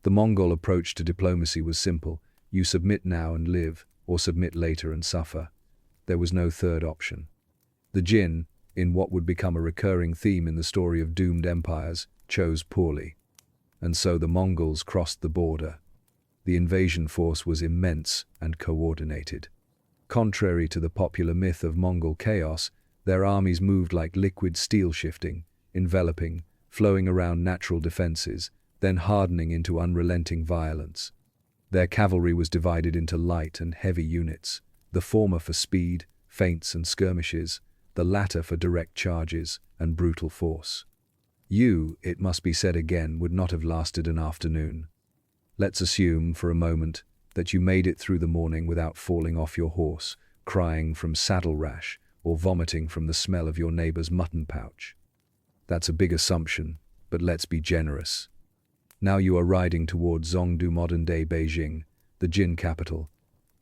The Mongol approach to diplomacy was simple: you submit now and live, or submit later and suffer. There was no third option. The Jin, in what would become a recurring theme in the story of doomed empires, chose poorly. And so the Mongols crossed the border. The invasion force was immense and coordinated. Contrary to the popular myth of Mongol chaos, their armies moved like liquid steel, shifting, enveloping, flowing around natural defenses, then hardening into unrelenting violence. Their cavalry was divided into light and heavy units, the former for speed, feints and skirmishes, the latter for direct charges and brutal force. You, it must be said again, would not have lasted an afternoon. Let's assume, for a moment, that you made it through the morning without falling off your horse, crying from saddle rash, or vomiting from the smell of your neighbor's mutton pouch. That's a big assumption, but let's be generous. Now you are riding toward Zhongdu, modern-day Beijing, the Jin capital.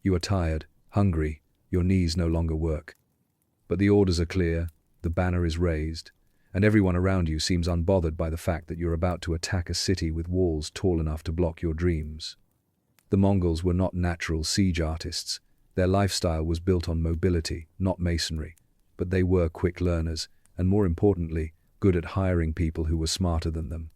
You are tired, hungry, your knees no longer work. But the orders are clear, the banner is raised, and everyone around you seems unbothered by the fact that you're about to attack a city with walls tall enough to block your dreams. The Mongols were not natural siege artists. Their lifestyle was built on mobility, not masonry, but they were quick learners, and more importantly, good at hiring people who were smarter than them.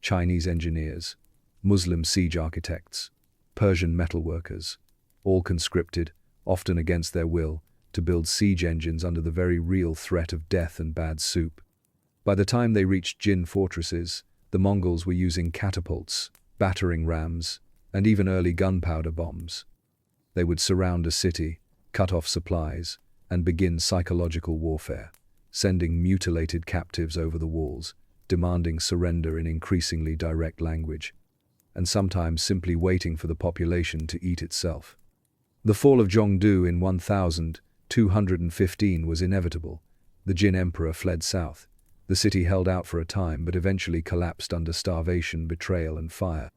Chinese engineers, Muslim siege architects, Persian metalworkers, all conscripted, often against their will, to build siege engines under the very real threat of death and bad soup. By the time they reached Jin fortresses, the Mongols were using catapults, battering rams, and even early gunpowder bombs. They would surround a city, cut off supplies, and begin psychological warfare, sending mutilated captives over the walls, demanding surrender in increasingly direct language, and sometimes simply waiting for the population to eat itself. The fall of Zhongdu in 1215 was inevitable. The Jin emperor fled south. The city held out for a time, but eventually collapsed under starvation, betrayal, and fire.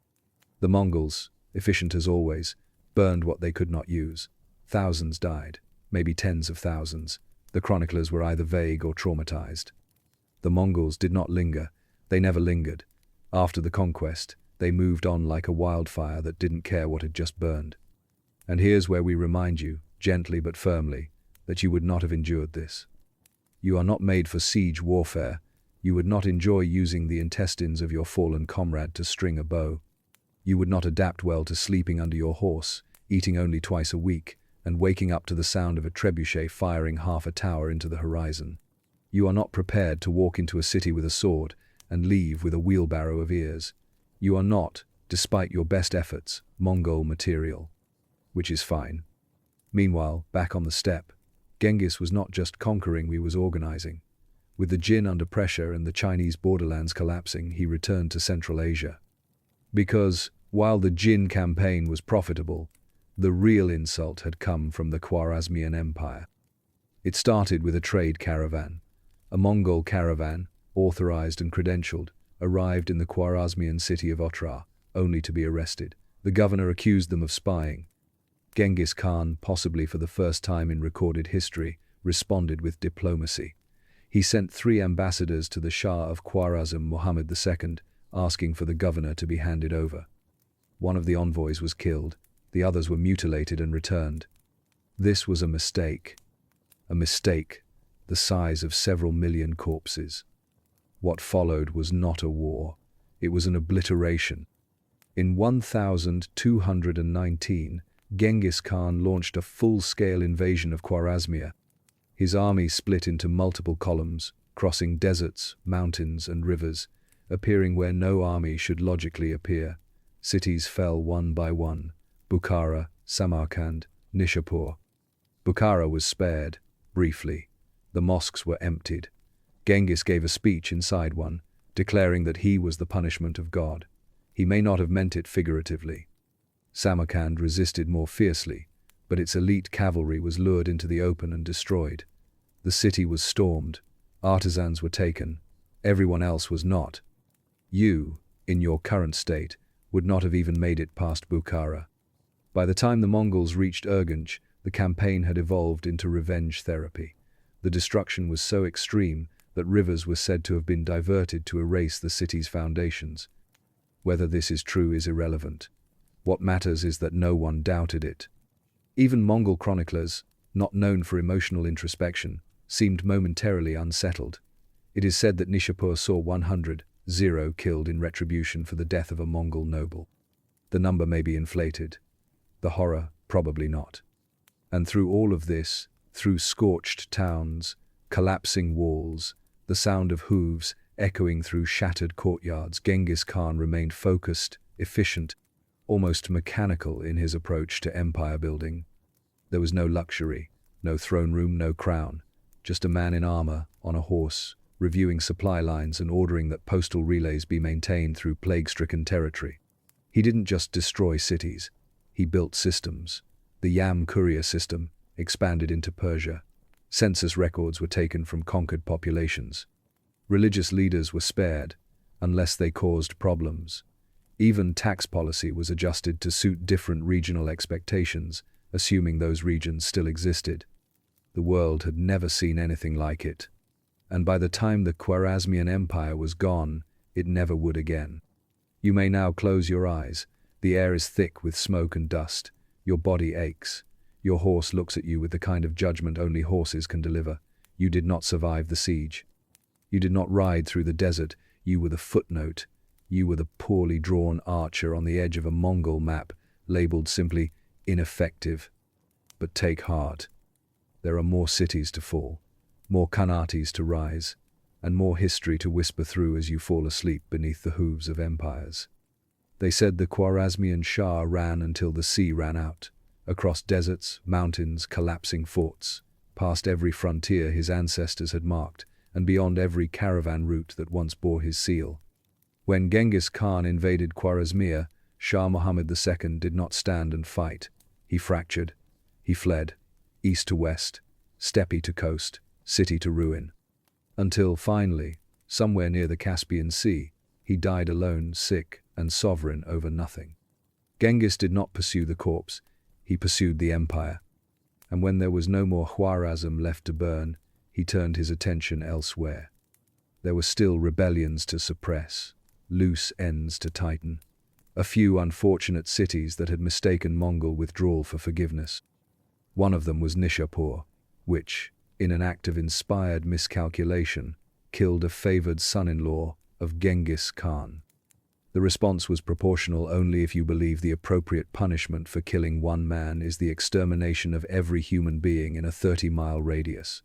The Mongols, efficient as always, burned what they could not use. Thousands died, maybe tens of thousands. The chroniclers were either vague or traumatized. The Mongols did not linger. They never lingered. After the conquest, they moved on like a wildfire that didn't care what had just burned. And here's where we remind you, gently but firmly, that you would not have endured this. You are not made for siege warfare. You would not enjoy using the intestines of your fallen comrade to string a bow. You would not adapt well to sleeping under your horse, eating only twice a week, and waking up to the sound of a trebuchet firing half a tower into the horizon. You are not prepared to walk into a city with a sword and leave with a wheelbarrow of ears. You are not, despite your best efforts, Mongol material. Which is fine. Meanwhile, back on the steppe, Genghis was not just conquering, he was organizing. With the Jin under pressure and the Chinese borderlands collapsing, he returned to Central Asia. Because, while the Jin campaign was profitable, the real insult had come from the Khwarezmian Empire. It started with a trade caravan. A Mongol caravan, authorized and credentialed, arrived in the Khwarezmian city of Otrar, only to be arrested. The governor accused them of spying. Genghis Khan, possibly for the first time in recorded history, responded with diplomacy. He sent 3 ambassadors to the Shah of Khwarezm, Muhammad II, asking for the governor to be handed over. One of the envoys was killed. The others were mutilated and returned. This was a mistake. A mistake the size of several million corpses. What followed was not a war. It was an obliteration. In 1219, Genghis Khan launched a full-scale invasion of Khwarezmia. His army split into multiple columns, crossing deserts, mountains, and rivers, appearing where no army should logically appear. Cities fell one by one: Bukhara, Samarkand, Nishapur. Bukhara was spared, briefly. The mosques were emptied. Genghis gave a speech inside one, declaring that he was the punishment of God. He may not have meant it figuratively. Samarkand resisted more fiercely, but its elite cavalry was lured into the open and destroyed. The city was stormed. Artisans were taken. Everyone else was not. You, in your current state, would not have even made it past Bukhara. By the time the Mongols reached Urgench, the campaign had evolved into revenge therapy. The destruction was so extreme that rivers were said to have been diverted to erase the city's foundations. Whether this is true is irrelevant. What matters is that no one doubted it. Even Mongol chroniclers, not known for emotional introspection, seemed momentarily unsettled. It is said that Nishapur saw 100 killed in retribution for the death of a Mongol noble. The number may be inflated. The horror, probably not. And through all of this, through scorched towns, collapsing walls, the sound of hooves echoing through shattered courtyards, Genghis Khan remained focused, efficient, almost mechanical in his approach to empire building. There was no luxury, no throne room, no crown, just a man in armor, on a horse, reviewing supply lines and ordering that postal relays be maintained through plague-stricken territory. He didn't just destroy cities, he built systems. The Yam courier system expanded into Persia. Census records were taken from conquered populations. Religious leaders were spared, unless they caused problems. Even tax policy was adjusted to suit different regional expectations, assuming those regions still existed. The world had never seen anything like it. And by the time the Khwarezmian Empire was gone, it never would again. You may now close your eyes. The air is thick with smoke and dust. Your body aches. Your horse looks at you with the kind of judgment only horses can deliver. You did not survive the siege. You did not ride through the desert. You were the footnote. You were the poorly drawn archer on the edge of a Mongol map, labeled simply ineffective. But take heart. There are more cities to fall, more Khanates to rise, and more history to whisper through as you fall asleep beneath the hooves of empires. They said the Khwarezmian Shah ran until the sea ran out, across deserts, mountains, collapsing forts, past every frontier his ancestors had marked, and beyond every caravan route that once bore his seal. When Genghis Khan invaded Khwarezmia, Shah Muhammad II did not stand and fight. He fractured. He fled, east to west, steppe to coast, city to ruin. Until, finally, somewhere near the Caspian Sea, he died alone, sick and sovereign over nothing. Genghis did not pursue the corpse, he pursued the empire. And when there was no more Khwarazm left to burn, he turned his attention elsewhere. There were still rebellions to suppress, loose ends to tighten, a few unfortunate cities that had mistaken Mongol withdrawal for forgiveness. One of them was Nishapur, which, in an act of inspired miscalculation, killed a favored son-in-law of Genghis Khan. The response was proportional only if you believe the appropriate punishment for killing one man is the extermination of every human being in a 30-mile radius.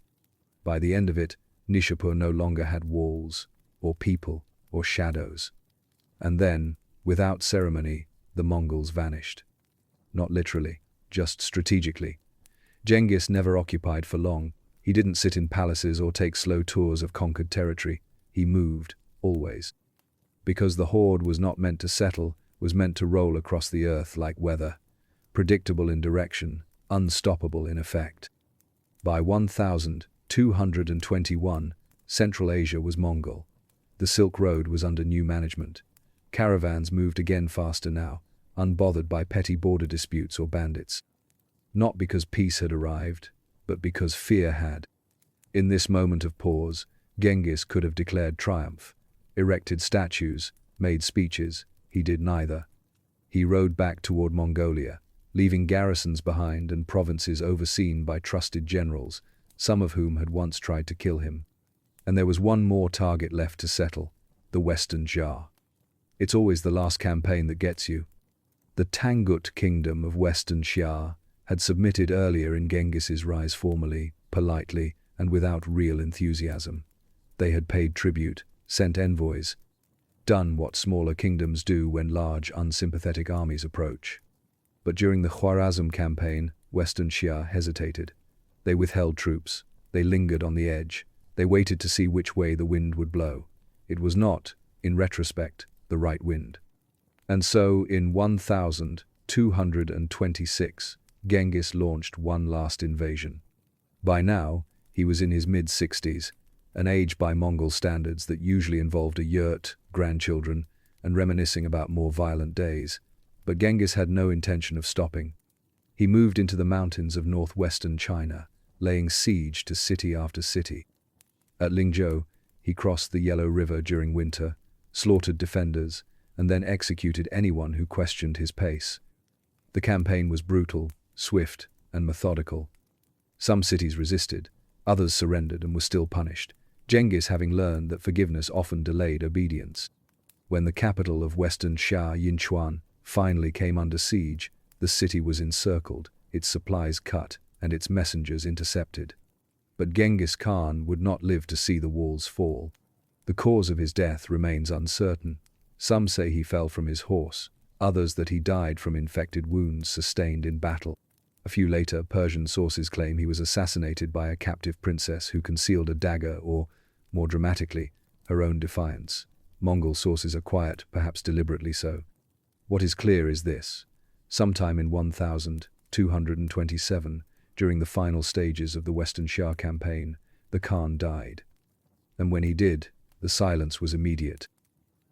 By the end of it, Nishapur no longer had walls, or people, or shadows. And then, without ceremony, the Mongols vanished. Not literally, just strategically. Genghis never occupied for long. He didn't sit in palaces or take slow tours of conquered territory. He moved, always. Because the Horde was not meant to settle, was meant to roll across the earth like weather, predictable in direction, unstoppable in effect. By 1221, Central Asia was Mongol. The Silk Road was under new management. Caravans moved again faster now, unbothered by petty border disputes or bandits. Not because peace had arrived, but because fear had. In this moment of pause, Genghis could have declared triumph, erected statues, made speeches. He did neither. He rode back toward Mongolia, leaving garrisons behind and provinces overseen by trusted generals, some of whom had once tried to kill him. And there was one more target left to settle, the Western Jar. It's always the last campaign that gets you. The Tangut kingdom of Western Xia had submitted earlier in Genghis's rise formally, politely, and without real enthusiasm. They had paid tribute, sent envoys, done what smaller kingdoms do when large, unsympathetic armies approach. But during the Khwarazm campaign, Western Xia hesitated. They withheld troops, they lingered on the edge, they waited to see which way the wind would blow. It was not, in retrospect, the right wind. And so, in 1226, Genghis launched one last invasion. By now, he was in his mid-60s, an age by Mongol standards that usually involved a yurt, grandchildren, and reminiscing about more violent days. But Genghis had no intention of stopping. He moved into the mountains of northwestern China, laying siege to city after city. At Lingzhou, he crossed the Yellow River during winter, slaughtered defenders, and then executed anyone who questioned his pace. The campaign was brutal, swift, and methodical. Some cities resisted, others surrendered and were still punished, Genghis having learned that forgiveness often delayed obedience. When the capital of Western Xia, Yinchuan, finally came under siege, the city was encircled, its supplies cut, and its messengers intercepted. But Genghis Khan would not live to see the walls fall. The cause of his death remains uncertain. Some say he fell from his horse, others that he died from infected wounds sustained in battle. A few later, Persian sources claim he was assassinated by a captive princess who concealed a dagger or, more dramatically, her own defiance. Mongol sources are quiet, perhaps deliberately so. What is clear is this. Sometime in 1227, during the final stages of the Western Xia campaign, the Khan died. And when he did, the silence was immediate.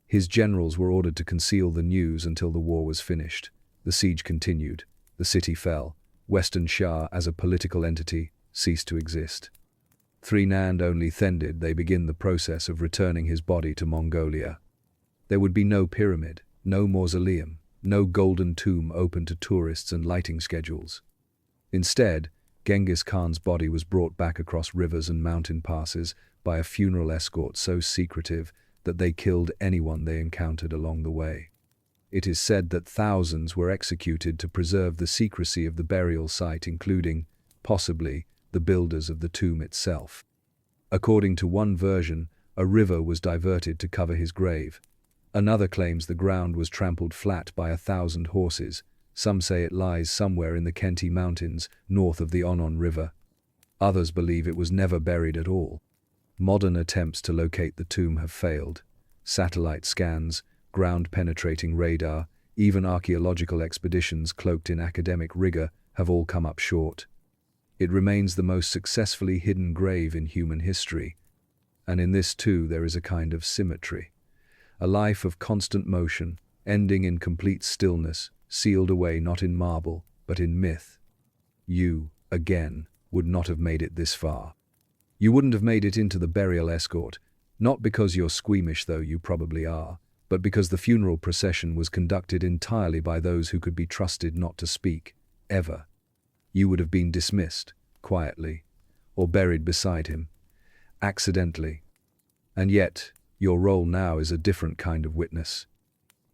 His generals were ordered to conceal the news until the war was finished. The siege continued. The city fell. Western Xia, as a political entity, ceased to exist. Nand only did they begin the process of returning his body to Mongolia. There would be no pyramid, no mausoleum, no golden tomb open to tourists and lighting schedules. Instead, Genghis Khan's body was brought back across rivers and mountain passes by a funeral escort so secretive that they killed anyone they encountered along the way. It is said that thousands were executed to preserve the secrecy of the burial site, including, possibly, the builders of the tomb itself. According to one version, a river was diverted to cover his grave. Another claims the ground was trampled flat by 1,000 horses. Some say it lies somewhere in the Khenti Mountains, north of the Onon River. Others believe it was never buried at all. Modern attempts to locate the tomb have failed. Satellite scans, ground-penetrating radar, even archaeological expeditions cloaked in academic rigor have all come up short. It remains the most successfully hidden grave in human history. And in this too there is a kind of symmetry. A life of constant motion, ending in complete stillness, sealed away not in marble, but in myth. You, again, would not have made it this far. You wouldn't have made it into the burial escort, not because you're squeamish, though you probably are, but because the funeral procession was conducted entirely by those who could be trusted not to speak, ever. You would have been dismissed, quietly, or buried beside him, accidentally. And yet, your role now is a different kind of witness.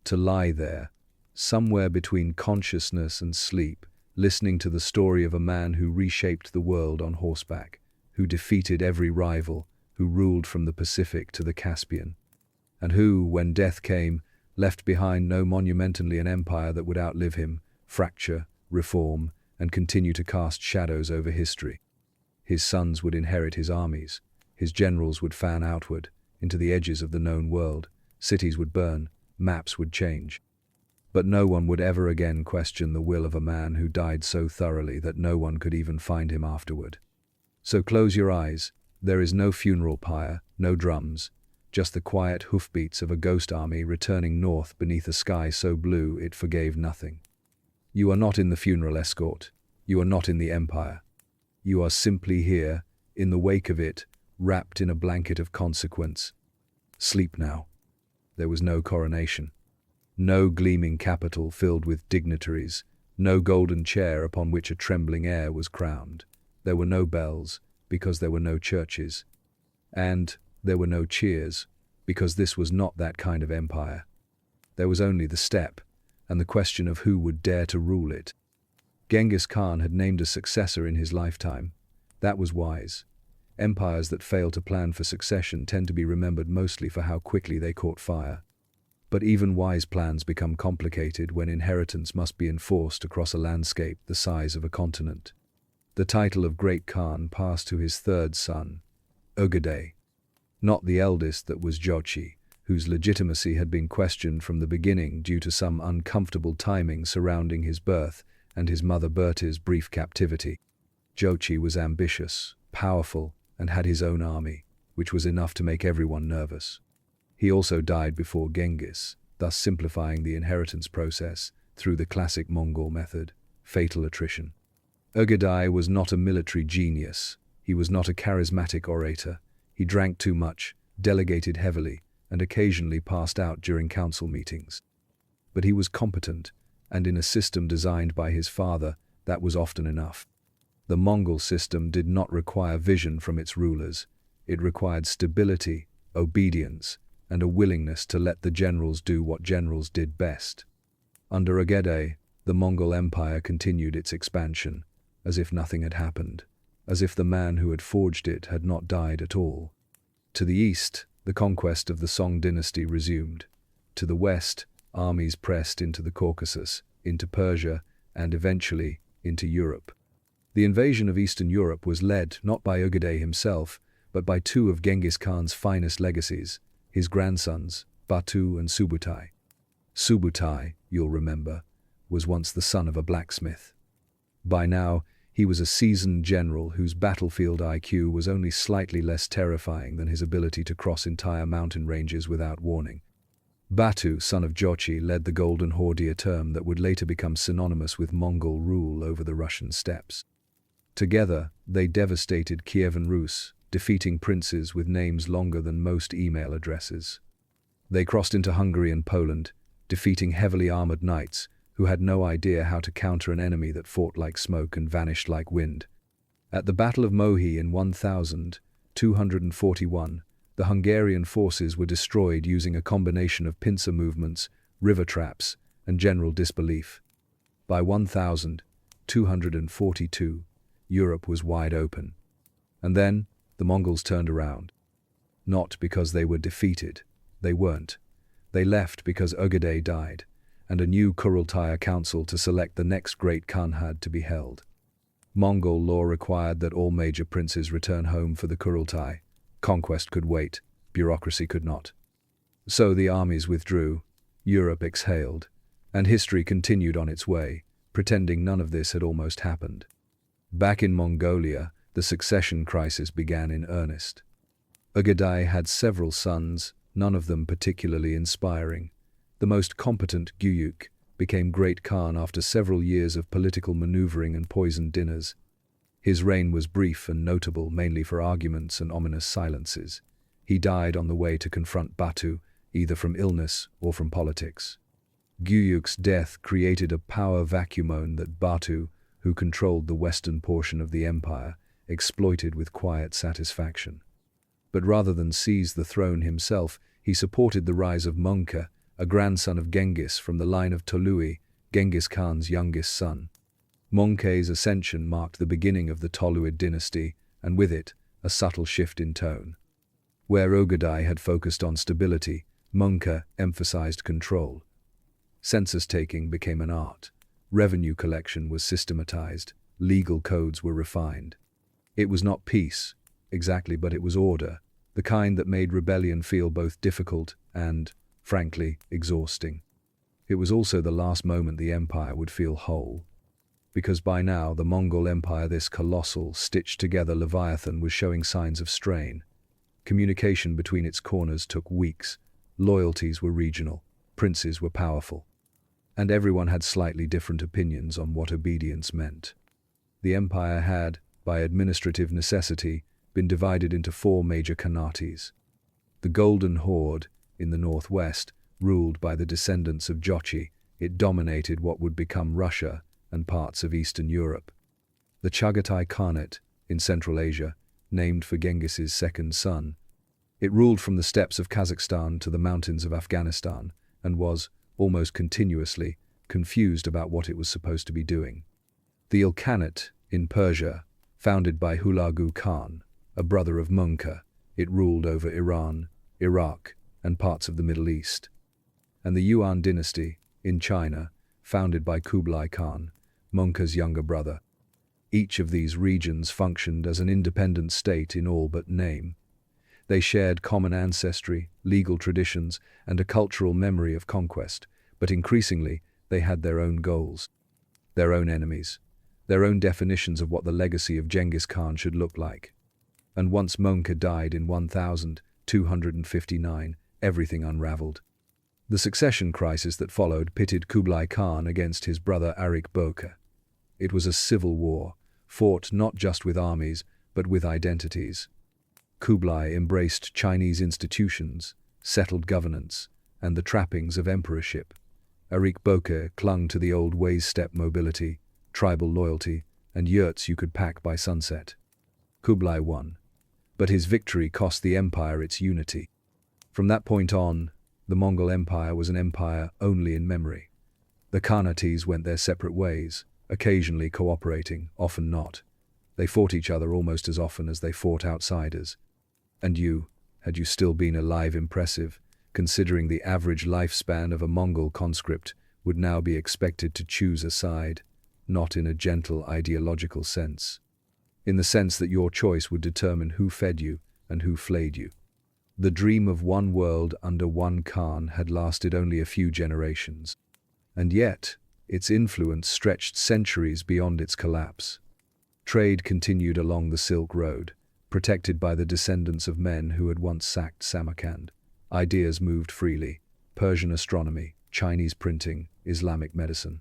To lie there, somewhere between consciousness and sleep, listening to the story of a man who reshaped the world on horseback, who defeated every rival, who ruled from the Pacific to the Caspian, and who, when death came, left behind no monumentally an empire that would outlive him, fracture, reform, and continue to cast shadows over history. His sons would inherit his armies, his generals would fan outward, into the edges of the known world, cities would burn, maps would change. But no one would ever again question the will of a man who died so thoroughly that no one could even find him afterward. So close your eyes. There is no funeral pyre, no drums, just the quiet hoofbeats of a ghost army returning north beneath a sky so blue it forgave nothing. You are not in the funeral escort. You are not in the empire. You are simply here, in the wake of it, wrapped in a blanket of consequence. Sleep now. There was no coronation. No gleaming capital filled with dignitaries, no golden chair upon which a trembling heir was crowned. There were no bells, because there were no churches. And there were no cheers, because this was not that kind of empire. There was only the steppe, and the question of who would dare to rule it. Genghis Khan had named a successor in his lifetime. That was wise. Empires that fail to plan for succession tend to be remembered mostly for how quickly they caught fire. But even wise plans become complicated when inheritance must be enforced across a landscape the size of a continent. The title of Great Khan passed to his third son, Ögedei, not the eldest that was Jochi, whose legitimacy had been questioned from the beginning due to some uncomfortable timing surrounding his birth and his mother Berta's brief captivity. Jochi was ambitious, powerful, and had his own army, which was enough to make everyone nervous. He also died before Genghis, thus simplifying the inheritance process through the classic Mongol method, fatal attrition. Ögedei was not a military genius. He was not a charismatic orator. He drank too much, delegated heavily, and occasionally passed out during council meetings. But he was competent, and in a system designed by his father, that was often enough. The Mongol system did not require vision from its rulers. It required stability, obedience, and a willingness to let the generals do what generals did best. Under Ögedei, the Mongol Empire continued its expansion, as if nothing had happened, as if the man who had forged it had not died at all. To the east, the conquest of the Song dynasty resumed. To the west, armies pressed into the Caucasus, into Persia, and eventually into Europe. The invasion of Eastern Europe was led not by Ögedei himself, but by two of Genghis Khan's finest legacies, his grandsons, Batu and Subutai. Subutai, you'll remember, was once the son of a blacksmith. By now, he was a seasoned general whose battlefield IQ was only slightly less terrifying than his ability to cross entire mountain ranges without warning. Batu, son of Jochi, led the Golden Horde, a term that would later become synonymous with Mongol rule over the Russian steppes. Together, they devastated Kievan Rus, defeating princes with names longer than most email addresses. They crossed into Hungary and Poland, defeating heavily armored knights who had no idea how to counter an enemy that fought like smoke and vanished like wind. At the Battle of Mohi in 1241, the Hungarian forces were destroyed using a combination of pincer movements, river traps, and general disbelief. By 1242, Europe was wide open. And then, the Mongols turned around. Not because they were defeated. They weren't. They left because Ögedei died, and a new Kurultai council to select the next great Khan had to be held. Mongol law required that all major princes return home for the Kurultai. Conquest could wait, bureaucracy could not. So the armies withdrew, Europe exhaled, and history continued on its way, pretending none of this had almost happened. Back in Mongolia, the succession crisis began in earnest. Ugadai had several sons, none of them particularly inspiring. The most competent, Guyuk, became Great Khan after several years of political maneuvering and poisoned dinners. His reign was brief and notable mainly for arguments and ominous silences. He died on the way to confront Batu, either from illness or from politics. Guyuk's death created a power vacuum that Batu, who controlled the western portion of the empire, exploited with quiet satisfaction. But rather than seize the throne himself, he supported the rise of Mongol, a grandson of Genghis from the line of Tolui, Genghis Khan's youngest son. Mongol's ascension marked the beginning of the Toluid dynasty, and with it, a subtle shift in tone. Where Ugadai had focused on stability, Mongol emphasized control. Census-taking became an art. Revenue collection was systematized. Legal codes were refined. It was not peace, exactly, but it was order, the kind that made rebellion feel both difficult and, frankly, exhausting. It was also the last moment the empire would feel whole. Because by now, the Mongol Empire, this colossal, stitched-together leviathan, was showing signs of strain. Communication between its corners took weeks. Loyalties were regional. Princes were powerful. And everyone had slightly different opinions on what obedience meant. The empire had, by administrative necessity, been divided into 4 major khanates. The Golden Horde, in the northwest, ruled by the descendants of Jochi. It dominated what would become Russia and parts of Eastern Europe. The Chagatai Khanate, in Central Asia, named for Genghis's second son. It ruled from the steppes of Kazakhstan to the mountains of Afghanistan and was, almost continuously, confused about what it was supposed to be doing. The Ilkhanate, in Persia, founded by Hulagu Khan, a brother of Mongol, it ruled over Iran, Iraq, and parts of the Middle East. And the Yuan dynasty, in China, founded by Kublai Khan, Mongol's younger brother. Each of these regions functioned as an independent state in all but name. They shared common ancestry, legal traditions, and a cultural memory of conquest, but increasingly they had their own goals, their own enemies, their own definitions of what the legacy of Genghis Khan should look like. And once Mongol died in 1259, everything unraveled. The succession crisis that followed pitted Kublai Khan against his brother Arik Boka. It was a civil war, fought not just with armies, but with identities. Kublai embraced Chinese institutions, settled governance, and the trappings of emperorship. Arik Boka clung to the old ways, steppe mobility, tribal loyalty, and yurts you could pack by sunset. Kublai won, but his victory cost the empire its unity. From that point on, the Mongol Empire was an empire only in memory. The Khanates went their separate ways, occasionally cooperating, often not. They fought each other almost as often as they fought outsiders. And you, had you still been alive, impressive, considering the average lifespan of a Mongol conscript, would now be expected to choose a side, not in a gentle ideological sense. In the sense that your choice would determine who fed you and who flayed you. The dream of one world under one Khan had lasted only a few generations. And yet, its influence stretched centuries beyond its collapse. Trade continued along the Silk Road, protected by the descendants of men who had once sacked Samarkand. Ideas moved freely: Persian astronomy, Chinese printing, Islamic medicine.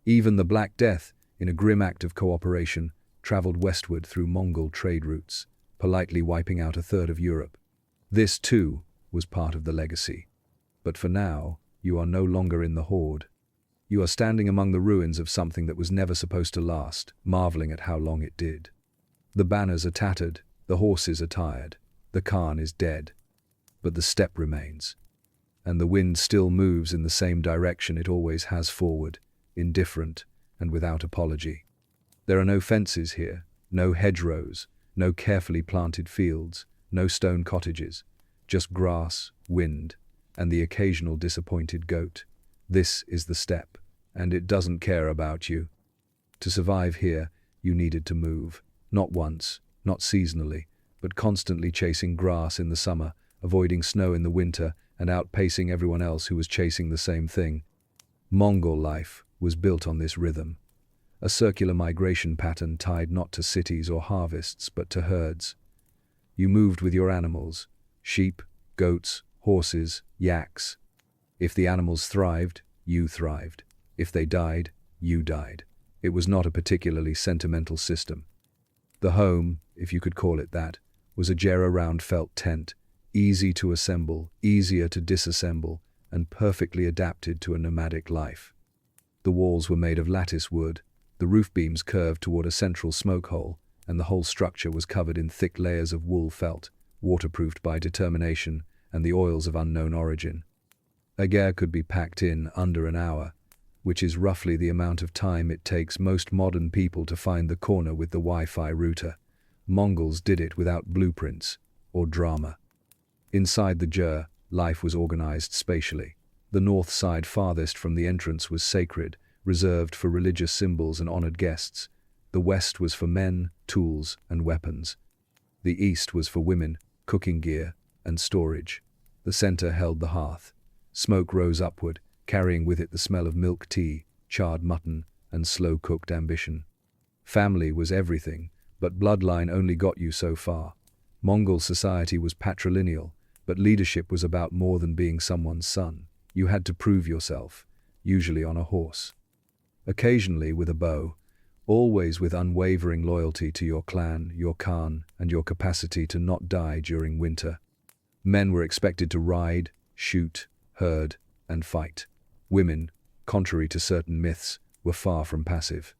Even the Black Death, in a grim act of cooperation, traveled westward through Mongol trade routes, politely wiping out a third of Europe. This, too, was part of the legacy. But for now, you are no longer in the Horde. You are standing among the ruins of something that was never supposed to last, marveling at how long it did. The banners are tattered, the horses are tired, the Khan is dead. But the steppe remains. And the wind still moves in the same direction it always has, forward, indifferent, and without apology. There are no fences here, no hedgerows, no carefully planted fields, no stone cottages, just grass, wind, and the occasional disappointed goat. This is the steppe, and it doesn't care about you. To survive here, you needed to move, not once, not seasonally, but constantly chasing grass in the summer, avoiding snow in the winter, and outpacing everyone else who was chasing the same thing. Mongol life was built on this rhythm, a circular migration pattern tied not to cities or harvests, but to herds. You moved with your animals, sheep, goats, horses, yaks. If the animals thrived, you thrived. If they died, you died. It was not a particularly sentimental system. The home, if you could call it that, was a Jera-round felt tent, easy to assemble, easier to disassemble, and perfectly adapted to a nomadic life. The walls were made of lattice wood, the roof beams curved toward a central smoke hole, and the whole structure was covered in thick layers of wool felt, waterproofed by determination and the oils of unknown origin. A ger could be packed in under an hour, which is roughly the amount of time it takes most modern people to find the corner with the Wi-Fi router. Mongols did it without blueprints or drama. Inside the ger, life was organized spatially. The north side farthest from the entrance was sacred, reserved for religious symbols and honored guests. The west was for men, tools, and weapons. The east was for women, cooking gear, and storage. The center held the hearth. Smoke rose upward, carrying with it the smell of milk tea, charred mutton, and slow-cooked ambition. Family was everything, but bloodline only got you so far. Mongol society was patrilineal, but leadership was about more than being someone's son. You had to prove yourself, usually on a horse. Occasionally with a bow, always with unwavering loyalty to your clan, your khan, and your capacity to not die during winter. Men were expected to ride, shoot, herd, and fight. Women, contrary to certain myths, were far from passive.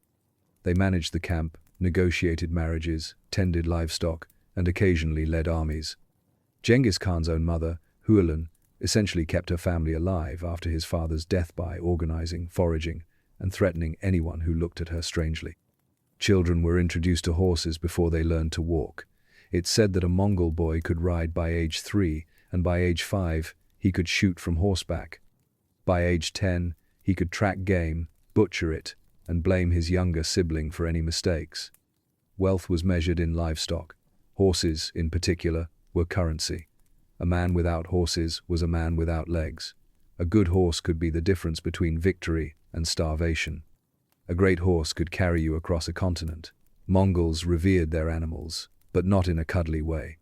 They managed the camp, negotiated marriages, tended livestock, and occasionally led armies. Genghis Khan's own mother, Hualin, essentially kept her family alive after his father's death by organizing, foraging, and threatening anyone who looked at her strangely. Children were introduced to horses before they learned to walk. It's said that a Mongol boy could ride by age 3, and by age 5, he could shoot from horseback. By age 10, he could track game, butcher it, and blame his younger sibling for any mistakes. Wealth was measured in livestock. Horses, in particular, were currency. A man without horses was a man without legs. A good horse could be the difference between victory and starvation. A great horse could carry you across a continent. Mongols revered their animals, but not in a cuddly way.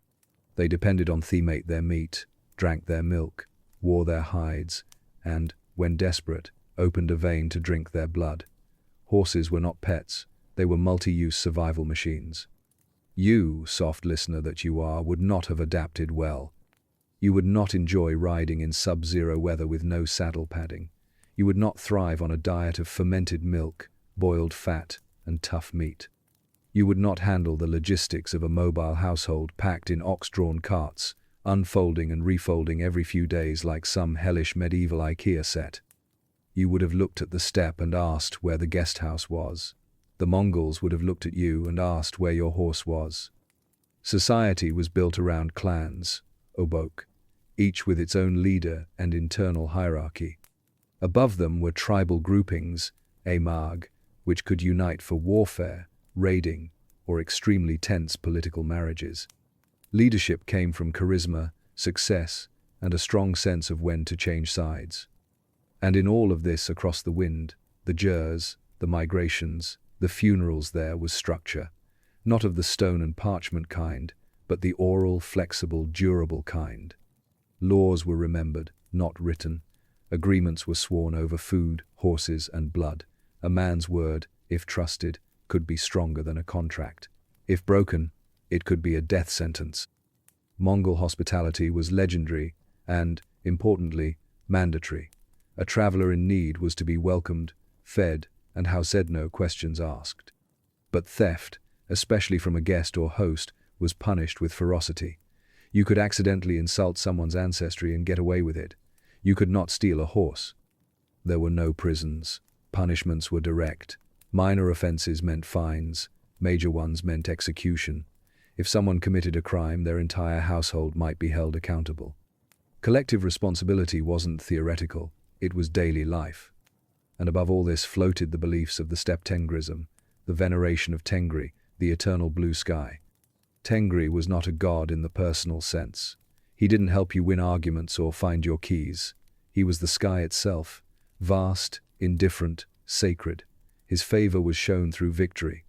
They depended on themate their meat, drank their milk, wore their hides, and, when desperate, opened a vein to drink their blood. Horses were not pets, they were multi-use survival machines. You, soft listener that you are, would not have adapted well. You would not enjoy riding in sub-zero weather with no saddle padding. You would not thrive on a diet of fermented milk, boiled fat, and tough meat. You would not handle the logistics of a mobile household packed in ox-drawn carts, unfolding and refolding every few days like some hellish medieval IKEA set. You would have looked at the steppe and asked where the guest house was. The Mongols would have looked at you and asked where your horse was. Society was built around clans, obok, each with its own leader and internal hierarchy. Above them were tribal groupings, amag, which could unite for warfare, raiding, or extremely tense political marriages. Leadership came from charisma, success, and a strong sense of when to change sides. And in all of this across the wind, the jers, the migrations, the funerals, there was structure, not of the stone and parchment kind, but the oral, flexible, durable kind. Laws were remembered, not written. Agreements were sworn over food, horses, and blood. A man's word, if trusted, could be stronger than a contract. If broken, it could be a death sentence. Mongol hospitality was legendary and, importantly, mandatory. A traveler in need was to be welcomed, fed, and no questions asked. But theft, especially from a guest or host, was punished with ferocity. You could accidentally insult someone's ancestry and get away with it. You could not steal a horse. There were no prisons. Punishments were direct. Minor offenses meant fines. Major ones meant execution. If someone committed a crime, their entire household might be held accountable. Collective responsibility wasn't theoretical, it was daily life. And above all this floated the beliefs of the steppe Tengrism, the veneration of Tengri, the eternal blue sky. Tengri was not a god in the personal sense. He didn't help you win arguments or find your keys. He was the sky itself, vast, indifferent, sacred. His favor was shown through victory,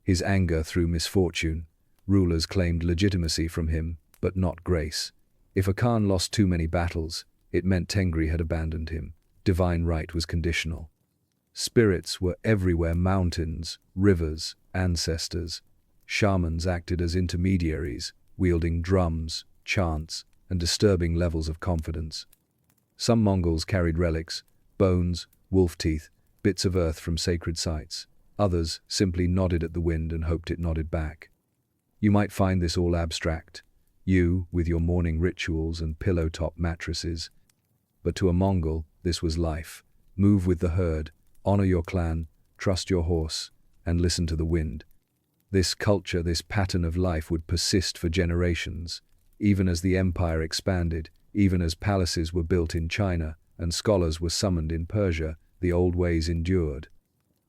his anger through misfortune, Rulers claimed legitimacy from him, but not grace. If a Khan lost too many battles, it meant Tengri had abandoned him. Divine right was conditional. Spirits were everywhere: mountains, rivers, ancestors. Shamans acted as intermediaries, wielding drums, chants, and disturbing levels of confidence. Some Mongols carried relics, bones, wolf teeth, bits of earth from sacred sites. Others simply nodded at the wind and hoped it nodded back. You might find this all abstract, you with your morning rituals and pillow-top mattresses. But to a Mongol, this was life. Move with the herd, honor your clan, trust your horse, and listen to the wind. This culture, this pattern of life would persist for generations, even as the empire expanded, even as palaces were built in China and scholars were summoned in Persia. The old ways endured.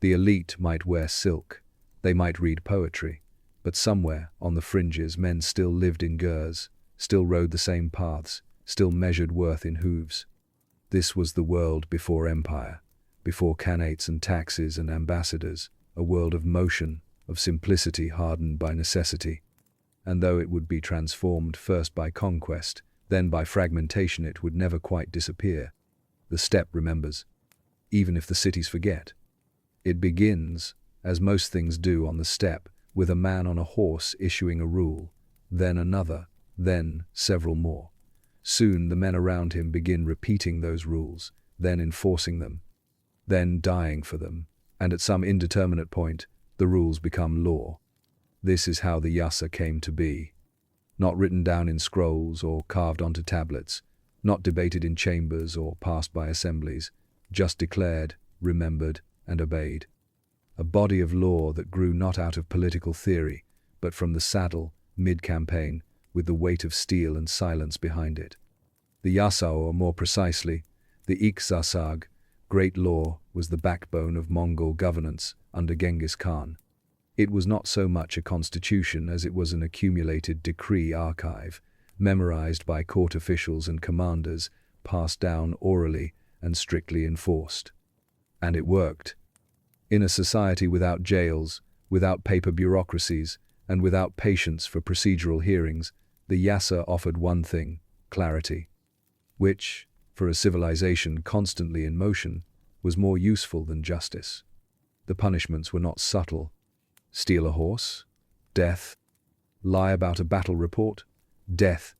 The elite might wear silk, they might read poetry, but somewhere on the fringes men still lived in gers, still rode the same paths, still measured worth in hooves. This was the world before empire, before khanates and taxes and ambassadors, a world of motion, of simplicity hardened by necessity. And though it would be transformed first by conquest, then by fragmentation, it would never quite disappear. The steppe remembers, even if the cities forget. It begins, as most things do on the steppe, with a man on a horse issuing a rule, then another, then several more. Soon the men around him begin repeating those rules, then enforcing them, then dying for them, and at some indeterminate point, the rules become law. This is how the yasa came to be. Not written down in scrolls or carved onto tablets, not debated in chambers or passed by assemblies, just declared, remembered, and obeyed. A body of law that grew not out of political theory, but from the saddle, mid-campaign, with the weight of steel and silence behind it. The yasa, or more precisely, the ikzasag, great law, was the backbone of Mongol governance under Genghis Khan. It was not so much a constitution as it was an accumulated decree archive, memorized by court officials and commanders, passed down orally and strictly enforced. And it worked. In a society without jails, without paper bureaucracies, and without patience for procedural hearings, the yasa offered one thing: clarity, which, for a civilization constantly in motion, was more useful than justice. The punishments were not subtle. Steal a horse? Death. Lie about a battle report? Death.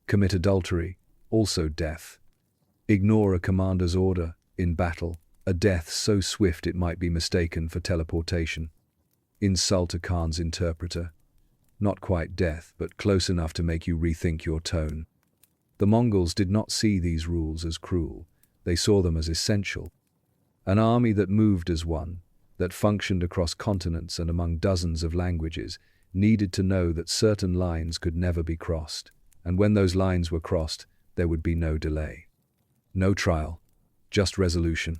Commit adultery? Also death. Ignore a commander's order in battle? A death so swift it might be mistaken for teleportation. Insult a Khan's interpreter? Not quite death, but close enough to make you rethink your tone. The Mongols did not see these rules as cruel. They saw them as essential. An army that moved as one, that functioned across continents and among dozens of languages, needed to know that certain lines could never be crossed. And when those lines were crossed, there would be no delay. No trial, just resolution.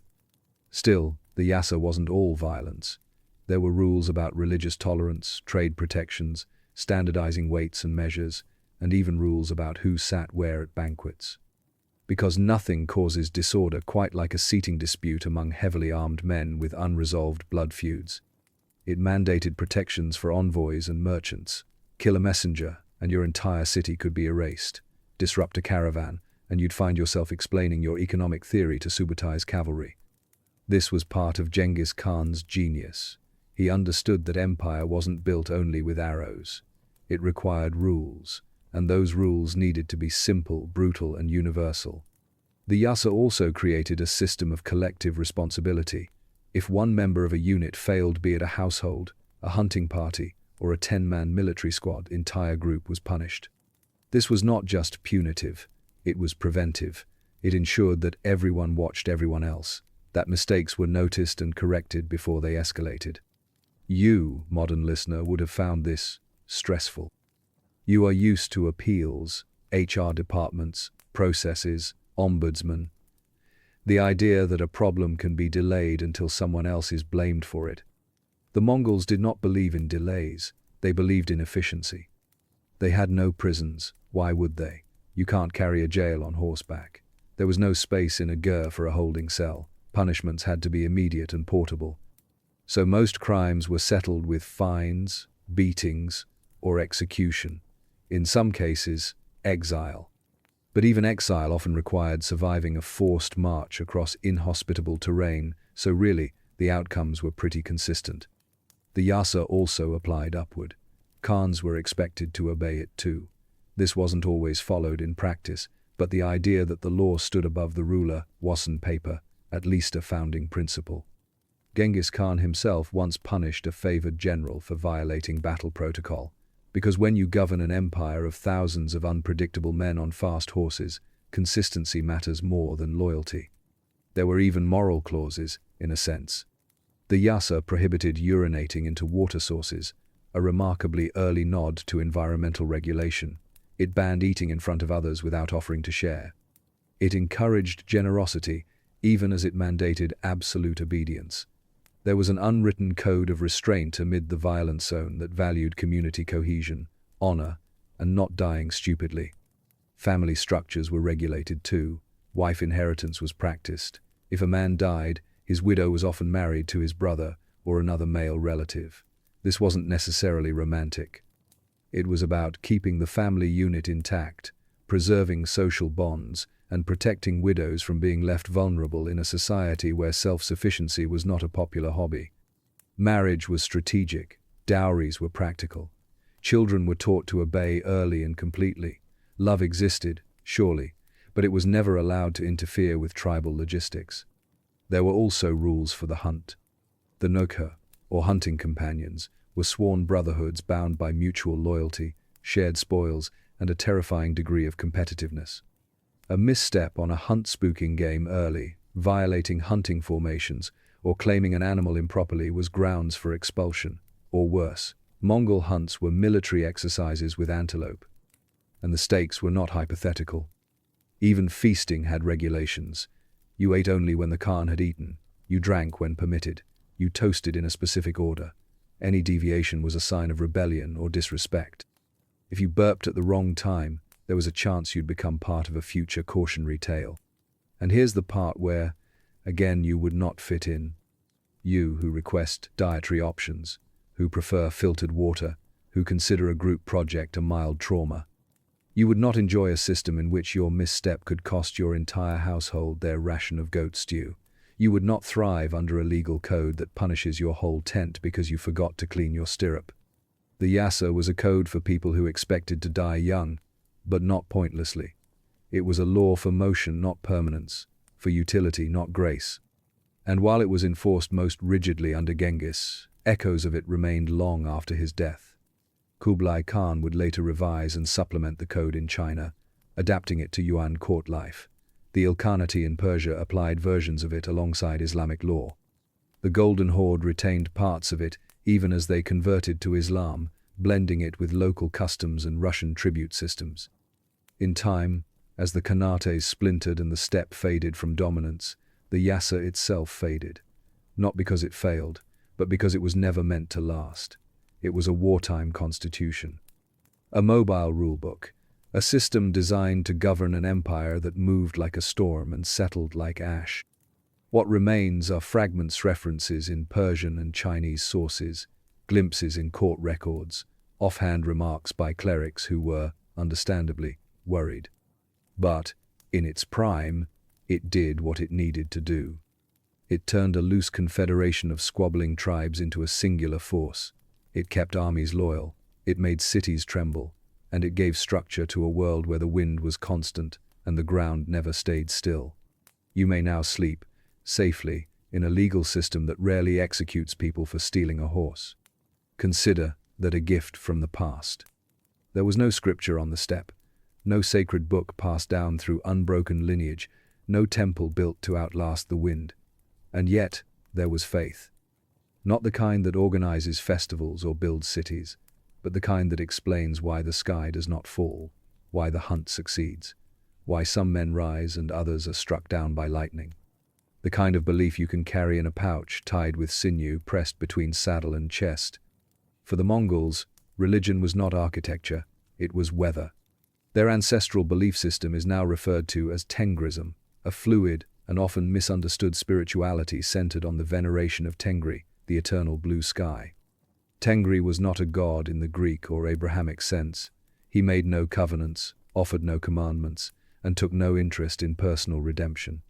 Still, the yasa wasn't all violence. There were rules about religious tolerance, trade protections, standardizing weights and measures, and even rules about who sat where at banquets. Because nothing causes disorder quite like a seating dispute among heavily armed men with unresolved blood feuds. It mandated protections for envoys and merchants. Kill a messenger, and your entire city could be erased. Disrupt a caravan, and you'd find yourself explaining your economic theory to Subutai cavalry. This was part of Genghis Khan's genius. He understood that empire wasn't built only with arrows. It required rules, and those rules needed to be simple, brutal, and universal. The yasa also created a system of collective responsibility. If one member of a unit failed, be it a household, a hunting party, or a 10-man military squad, the entire group was punished. This was not just punitive, it was preventive. It ensured that everyone watched everyone else, that mistakes were noticed and corrected before they escalated. You, modern listener, would have found this stressful. You are used to appeals, HR departments, processes, ombudsman. The idea that a problem can be delayed until someone else is blamed for it. The Mongols did not believe in delays, they believed in efficiency. They had no prisons, why would they? You can't carry a jail on horseback. There was no space in a ger for a holding cell. Punishments had to be immediate and portable. So most crimes were settled with fines, beatings, or execution. In some cases, exile. But even exile often required surviving a forced march across inhospitable terrain, so really, the outcomes were pretty consistent. The yasa also applied upward. Khans were expected to obey it too. This wasn't always followed in practice, but the idea that the law stood above the ruler wasn't paper, at least a founding principle. Genghis Khan himself once punished a favored general for violating battle protocol, because when you govern an empire of thousands of unpredictable men on fast horses, consistency matters more than loyalty. There were even moral clauses, in a sense. The yasa prohibited urinating into water sources, a remarkably early nod to environmental regulation. It banned eating in front of others without offering to share. It encouraged generosity, even as it mandated absolute obedience. There was an unwritten code of restraint amid the violent zone that valued community cohesion, honor, and not dying stupidly. Family structures were regulated too. Wife inheritance was practiced. If a man died, his widow was often married to his brother or another male relative. This wasn't necessarily romantic. It was about keeping the family unit intact, preserving social bonds, and protecting widows from being left vulnerable in a society where self-sufficiency was not a popular hobby. Marriage was strategic, dowries were practical. Children were taught to obey early and completely. Love existed, surely, but it was never allowed to interfere with tribal logistics. There were also rules for the hunt. The nokha, or hunting companions, were sworn brotherhoods bound by mutual loyalty, shared spoils, and a terrifying degree of competitiveness. A misstep on a hunt-spooking game early, violating hunting formations, or claiming an animal improperly was grounds for expulsion, or worse. Mongol hunts were military exercises with antelope, and the stakes were not hypothetical. Even feasting had regulations. You ate only when the Khan had eaten, you drank when permitted, you toasted in a specific order. Any deviation was a sign of rebellion or disrespect. If you burped at the wrong time, there was a chance you'd become part of a future cautionary tale. And here's the part where, again, you would not fit in. You who request dietary options, who prefer filtered water, who consider a group project a mild trauma. You would not enjoy a system in which your misstep could cost your entire household their ration of goat stew. You would not thrive under a legal code that punishes your whole tent because you forgot to clean your stirrup. The yasa was a code for people who expected to die young, but not pointlessly. It was a law for motion, not permanence, for utility, not grace. And while it was enforced most rigidly under Genghis, echoes of it remained long after his death. Kublai Khan would later revise and supplement the code in China, adapting it to Yuan court life. The Ilkhanate in Persia applied versions of it alongside Islamic law. The Golden Horde retained parts of it even as they converted to Islam, blending it with local customs and Russian tribute systems. In time, as the Khanates splintered and the steppe faded from dominance, the yasa itself faded. Not because it failed, but because it was never meant to last. It was a wartime constitution. A mobile rulebook, a system designed to govern an empire that moved like a storm and settled like ash. What remains are fragments, references in Persian and Chinese sources, glimpses in court records, offhand remarks by clerics who were, understandably, worried. But, in its prime, it did what it needed to do. It turned a loose confederation of squabbling tribes into a singular force. It kept armies loyal, it made cities tremble, and it gave structure to a world where the wind was constant and the ground never stayed still. You may now sleep, safely, in a legal system that rarely executes people for stealing a horse. Consider that a gift from the past. There was no scripture on the steppe, no sacred book passed down through unbroken lineage, no temple built to outlast the wind. And yet, there was faith. Not the kind that organizes festivals or builds cities, but the kind that explains why the sky does not fall, why the hunt succeeds, why some men rise and others are struck down by lightning. The kind of belief you can carry in a pouch tied with sinew pressed between saddle and chest. For the Mongols, religion was not architecture, it was weather. Their ancestral belief system is now referred to as Tengrism, a fluid and often misunderstood spirituality centered on the veneration of Tengri, the eternal blue sky. Tengri was not a god in the Greek or Abrahamic sense. He made no covenants, offered no commandments, and took no interest in personal redemption.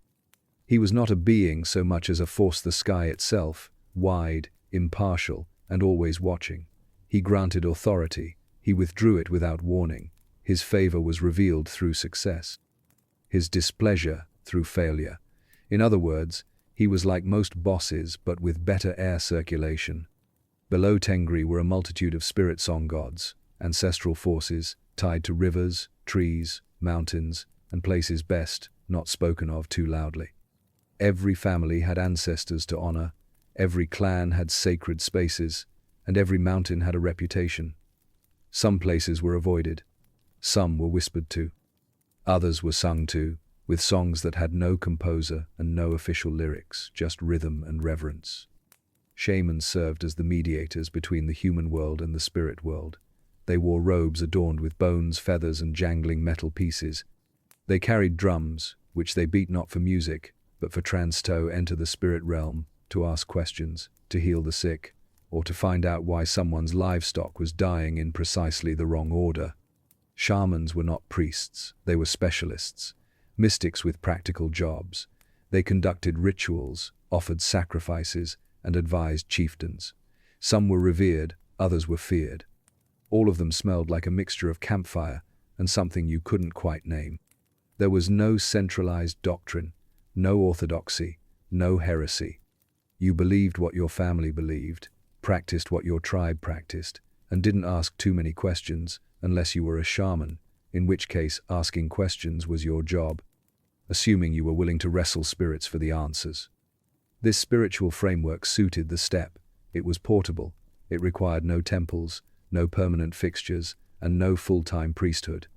He was not a being so much as a force, the sky itself, wide, impartial, and always watching. He granted authority, he withdrew it without warning. His favor was revealed through success, his displeasure through failure. In other words, he was like most bosses but with better air circulation. Below Tengri were a multitude of spirit song gods, ancestral forces tied to rivers, trees, mountains, and places best not spoken of too loudly. Every family had ancestors to honor, every clan had sacred spaces, and every mountain had a reputation. Some places were avoided, some were whispered to, others were sung to, with songs that had no composer and no official lyrics, just rhythm and reverence. Shamans served as the mediators between the human world and the spirit world. They wore robes adorned with bones, feathers, and jangling metal pieces. They carried drums, which they beat not for music, but for to enter the spirit realm, to ask questions, to heal the sick, or to find out why someone's livestock was dying in precisely the wrong order. Shamans were not priests, they were specialists, mystics with practical jobs. They conducted rituals, offered sacrifices, and advised chieftains. Some were revered, others were feared. All of them smelled like a mixture of campfire and something you couldn't quite name. There was no centralized doctrine, no orthodoxy, no heresy. You believed what your family believed, practiced what your tribe practiced, and didn't ask too many questions unless you were a shaman, in which case asking questions was your job, assuming you were willing to wrestle spirits for the answers. This spiritual framework suited the steppe. It was portable, it required no temples, no permanent fixtures, and no full-time priesthood.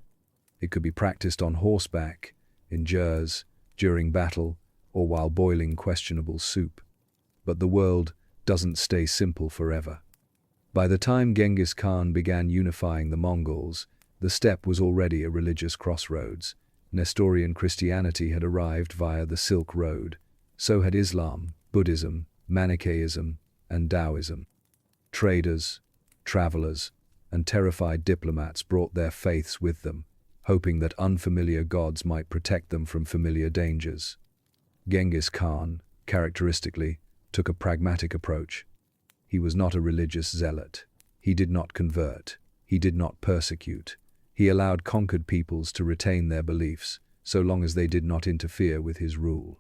It could be practiced on horseback, in jers, during battle, or while boiling questionable soup. But the world doesn't stay simple forever. By the time Genghis Khan began unifying the Mongols, the steppe was already a religious crossroads. Nestorian Christianity had arrived via the Silk Road. So had Islam, Buddhism, Manichaeism, and Taoism. Traders, travelers, and terrified diplomats brought their faiths with them, hoping that unfamiliar gods might protect them from familiar dangers. Genghis Khan, characteristically, took a pragmatic approach. He was not a religious zealot. He did not convert. He did not persecute. He allowed conquered peoples to retain their beliefs, so long as they did not interfere with his rule.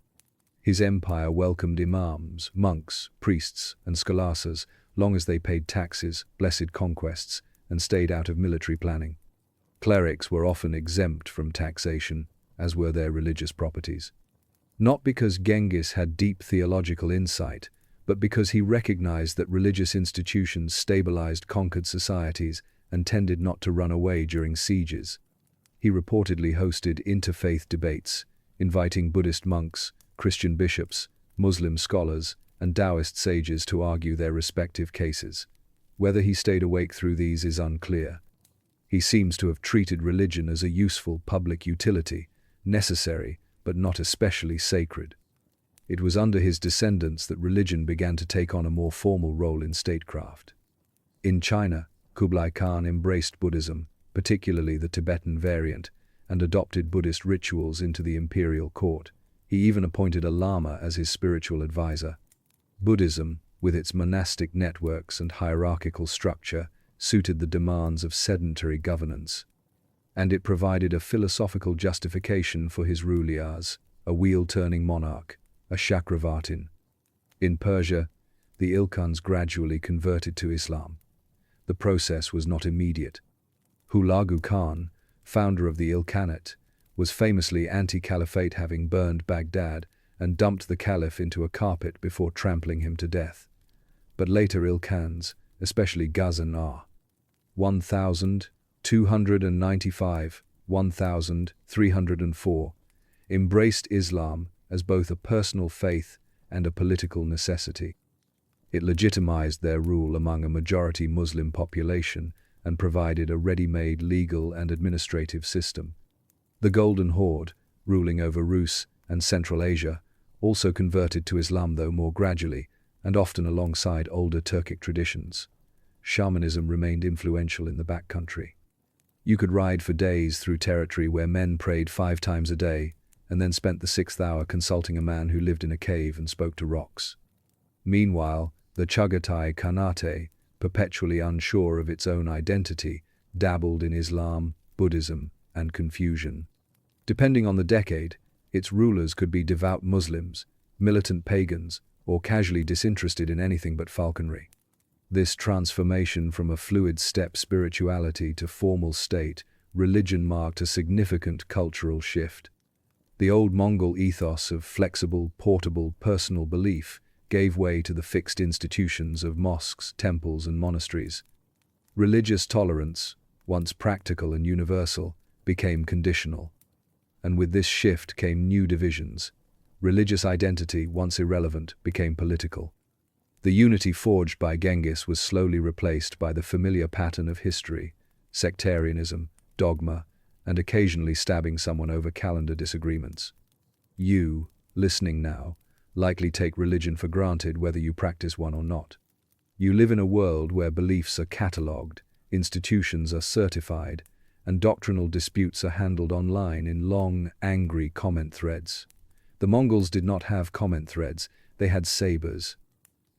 His empire welcomed imams, monks, priests, and scholarsas, long as they paid taxes, blessed conquests, and stayed out of military planning. Clerics were often exempt from taxation, as were their religious properties. Not because Genghis had deep theological insight, but because he recognized that religious institutions stabilized conquered societies and tended not to run away during sieges. He reportedly hosted interfaith debates, inviting Buddhist monks, Christian bishops, Muslim scholars, and Taoist sages to argue their respective cases. Whether he stayed awake through these is unclear. He seems to have treated religion as a useful public utility, necessary but not especially sacred. It was under his descendants that religion began to take on a more formal role in statecraft. In China, Kublai Khan embraced Buddhism, particularly the Tibetan variant, and adopted Buddhist rituals into the imperial court. He even appointed a lama as his spiritual advisor. Buddhism, with its monastic networks and hierarchical structure, suited the demands of sedentary governance. And it provided a philosophical justification for his rulers, a wheel-turning monarch, a Chakravartin. In Persia, the Ilkhans gradually converted to Islam. The process was not immediate. Hulagu Khan, founder of the Ilkhanate, was famously anti-caliphate, having burned Baghdad and dumped the caliph into a carpet before trampling him to death. But later Ilkhans, especially Ghazan 1295, 1304, embraced Islam as both a personal faith and a political necessity. It legitimized their rule among a majority Muslim population and provided a ready-made legal and administrative system. The Golden Horde, ruling over Rus and Central Asia, also converted to Islam, though more gradually, and often alongside older Turkic traditions. shamanism remained influential in the backcountry. You could ride for days through territory where men prayed 5 times a day, and then spent the 6th hour consulting a man who lived in a cave and spoke to rocks. Meanwhile, the Chagatai Khanate, perpetually unsure of its own identity, dabbled in Islam, Buddhism, and Confucian. Depending on the decade, its rulers could be devout Muslims, militant pagans, or casually disinterested in anything but falconry. This transformation from a fluid steppe spirituality to formal state religion marked a significant cultural shift. The old Mongol ethos of flexible, portable, personal belief gave way to the fixed institutions of mosques, temples, and monasteries. Religious tolerance, once practical and universal, became conditional. And with this shift came new divisions. Religious identity, once irrelevant, became political. The unity forged by Genghis was slowly replaced by the familiar pattern of history, sectarianism, dogma, and occasionally stabbing someone over calendar disagreements. You, listening now, likely take religion for granted whether you practice one or not. You live in a world where beliefs are catalogued, institutions are certified, and doctrinal disputes are handled online in long, angry comment threads. The Mongols did not have comment threads, they had sabers.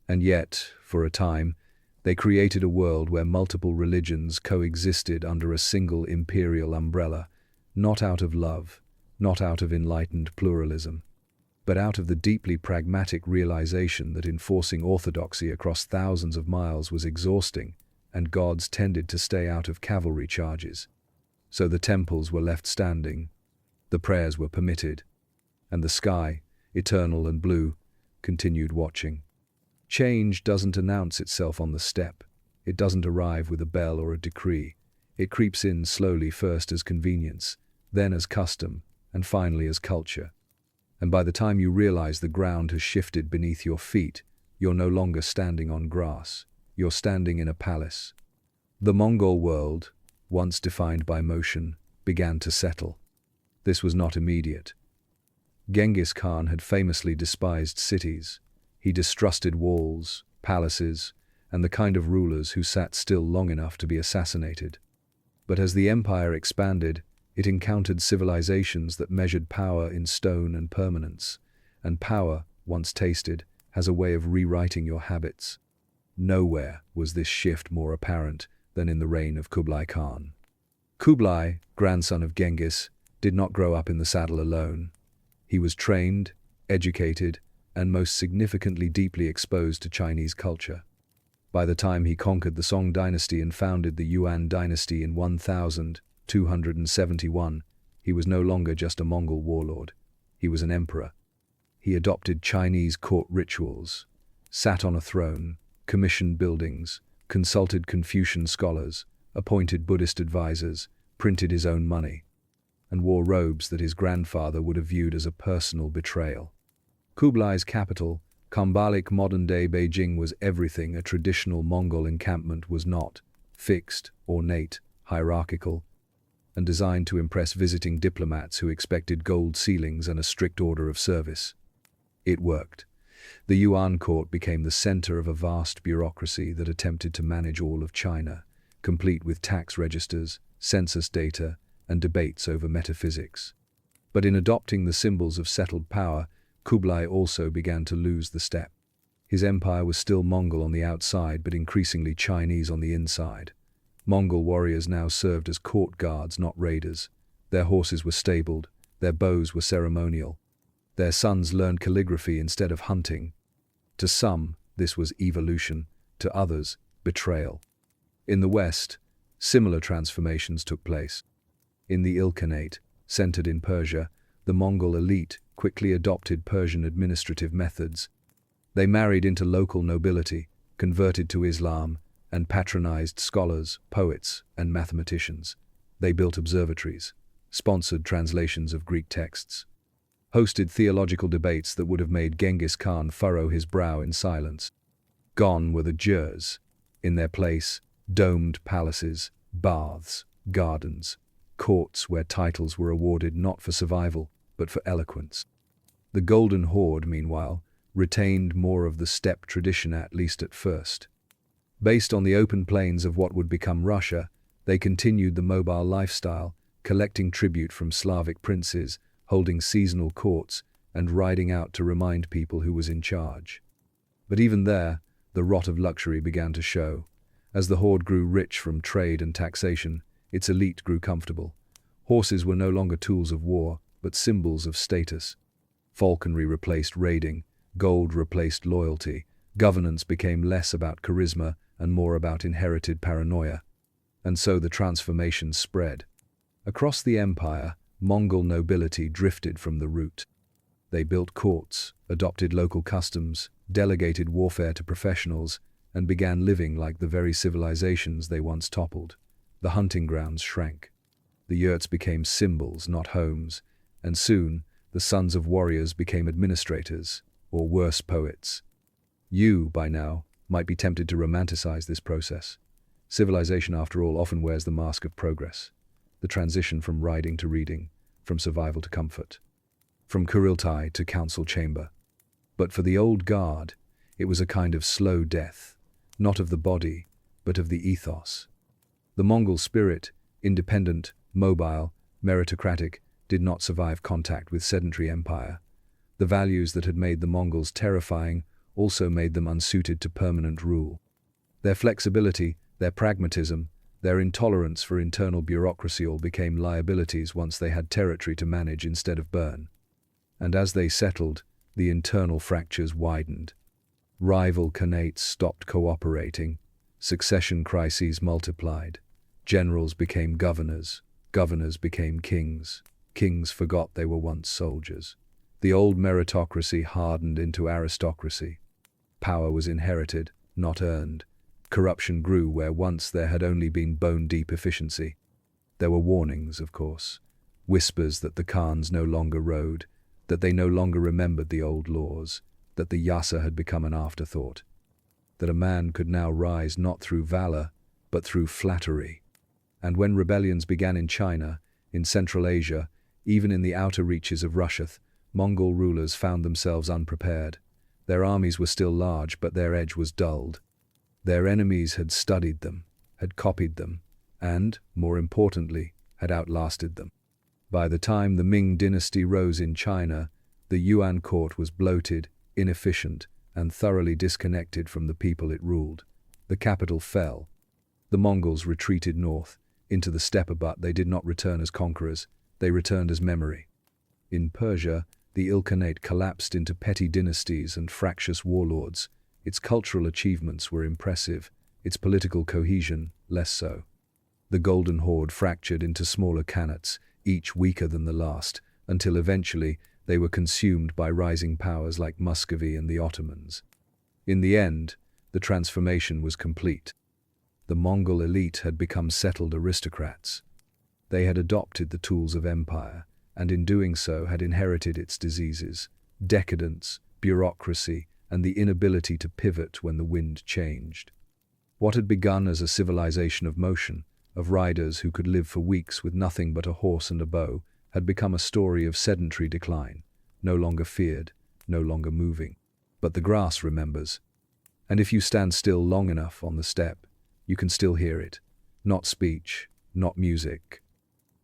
And yet, for a time, they created a world where multiple religions coexisted under a single imperial umbrella, not out of love, not out of enlightened pluralism, but out of the deeply pragmatic realization that enforcing orthodoxy across thousands of miles was exhausting, and gods tended to stay out of cavalry charges. So the temples were left standing, the prayers were permitted, and the sky, eternal and blue, continued watching. Change doesn't announce itself on the steppe. It doesn't arrive with a bell or a decree. It creeps in slowly, first as convenience, then as custom, and finally as culture. And by the time you realize the ground has shifted beneath your feet, you're no longer standing on grass. You're standing in a palace. The Mongol world, once defined by motion, began to settle. This was not immediate. Genghis Khan had famously despised cities. He distrusted walls, palaces, and the kind of rulers who sat still long enough to be assassinated. But as the empire expanded, it encountered civilizations that measured power in stone and permanence, and power, once tasted, has a way of rewriting your habits. Nowhere was this shift more apparent than in the reign of Kublai Khan. Kublai, grandson of Genghis, did not grow up in the saddle alone. He was trained, educated, and most significantly deeply exposed to Chinese culture. By the time he conquered the Song dynasty and founded the Yuan dynasty in 1271, he was no longer just a Mongol warlord. He was an emperor. He adopted Chinese court rituals, sat on a throne, commissioned buildings, consulted Confucian scholars, appointed Buddhist advisors, printed his own money, and wore robes that his grandfather would have viewed as a personal betrayal. Kublai's capital, Khambalik, modern-day Beijing, was everything a traditional Mongol encampment was not: fixed, ornate, hierarchical, and designed to impress visiting diplomats who expected gold ceilings and a strict order of service. It worked. The Yuan court became the center of a vast bureaucracy that attempted to manage all of China, complete with tax registers, census data, and debates over metaphysics. But in adopting the symbols of settled power, Kublai also began to lose the step. His empire was still Mongol on the outside, but increasingly Chinese on the inside. Mongol warriors now served as court guards, not raiders. Their horses were stabled, their bows were ceremonial. Their sons learned calligraphy instead of hunting. To some, this was evolution, to others, betrayal. In the West, similar transformations took place. In the Ilkhanate, centered in Persia, the Mongol elite quickly adopted Persian administrative methods. They married into local nobility, converted to Islam, and patronized scholars, poets, and mathematicians. They built observatories, sponsored translations of Greek texts, hosted theological debates that would have made Genghis Khan furrow his brow in silence. Gone were the jurs. In their place, domed palaces, baths, gardens, courts where titles were awarded not for survival, but for eloquence. The Golden Horde, meanwhile, retained more of the steppe tradition, at least at first. Based on the open plains of what would become Russia, they continued the mobile lifestyle, collecting tribute from Slavic princes, holding seasonal courts, and riding out to remind people who was in charge. But even there, the rot of luxury began to show. As the Horde grew rich from trade and taxation, its elite grew comfortable. Horses were no longer tools of war, but symbols of status. Falconry replaced raiding, gold replaced loyalty, governance became less about charisma and more about inherited paranoia. And so the transformation spread. Across the empire, Mongol nobility drifted from the root. They built courts, adopted local customs, delegated warfare to professionals, and began living like the very civilizations they once toppled. The hunting grounds shrank. The yurts became symbols, not homes, and soon the sons of warriors became administrators, or worse, poets. You, by now, might be tempted to romanticize this process. Civilization, after all, often wears the mask of progress. The transition from riding to reading, from survival to comfort, from Kuriltai to council chamber. But for the old guard, it was a kind of slow death, not of the body, but of the ethos. The Mongol spirit, independent, mobile, meritocratic, did not survive contact with sedentary empire. The values that had made the Mongols terrifying also made them unsuited to permanent rule. Their flexibility, their pragmatism, their intolerance for internal bureaucracy all became liabilities once they had territory to manage instead of burn. And as they settled, the internal fractures widened. Rival khanates stopped cooperating, succession crises multiplied, generals became governors, governors became kings, kings forgot they were once soldiers. The old meritocracy hardened into aristocracy. Power was inherited, not earned. Corruption grew where once there had only been bone-deep efficiency. There were warnings, of course, whispers that the Khans no longer rode, that they no longer remembered the old laws, that the yasa had become an afterthought, that a man could now rise not through valor, but through flattery. And when rebellions began in China, in Central Asia, even in the outer reaches of Russia, Mongol rulers found themselves unprepared. Their armies were still large, but their edge was dulled. Their enemies had studied them, had copied them, and, more importantly, had outlasted them. By the time the Ming dynasty rose in China, the Yuan court was bloated, inefficient, and thoroughly disconnected from the people it ruled. The capital fell. The Mongols retreated north, into the steppe, but they did not return as conquerors, they returned as memory. In Persia, the Ilkhanate collapsed into petty dynasties and fractious warlords. Its cultural achievements were impressive, its political cohesion less so. The Golden Horde fractured into smaller khanates, each weaker than the last, until eventually they were consumed by rising powers like Muscovy and the Ottomans. In the end, the transformation was complete. The Mongol elite had become settled aristocrats. They had adopted the tools of empire, and in doing so had inherited its diseases, decadence, bureaucracy, and the inability to pivot when the wind changed. What had begun as a civilization of motion, of riders who could live for weeks with nothing but a horse and a bow, had become a story of sedentary decline, no longer feared, no longer moving. But the grass remembers. And if you stand still long enough on the steppe, you can still hear it. Not speech, not music,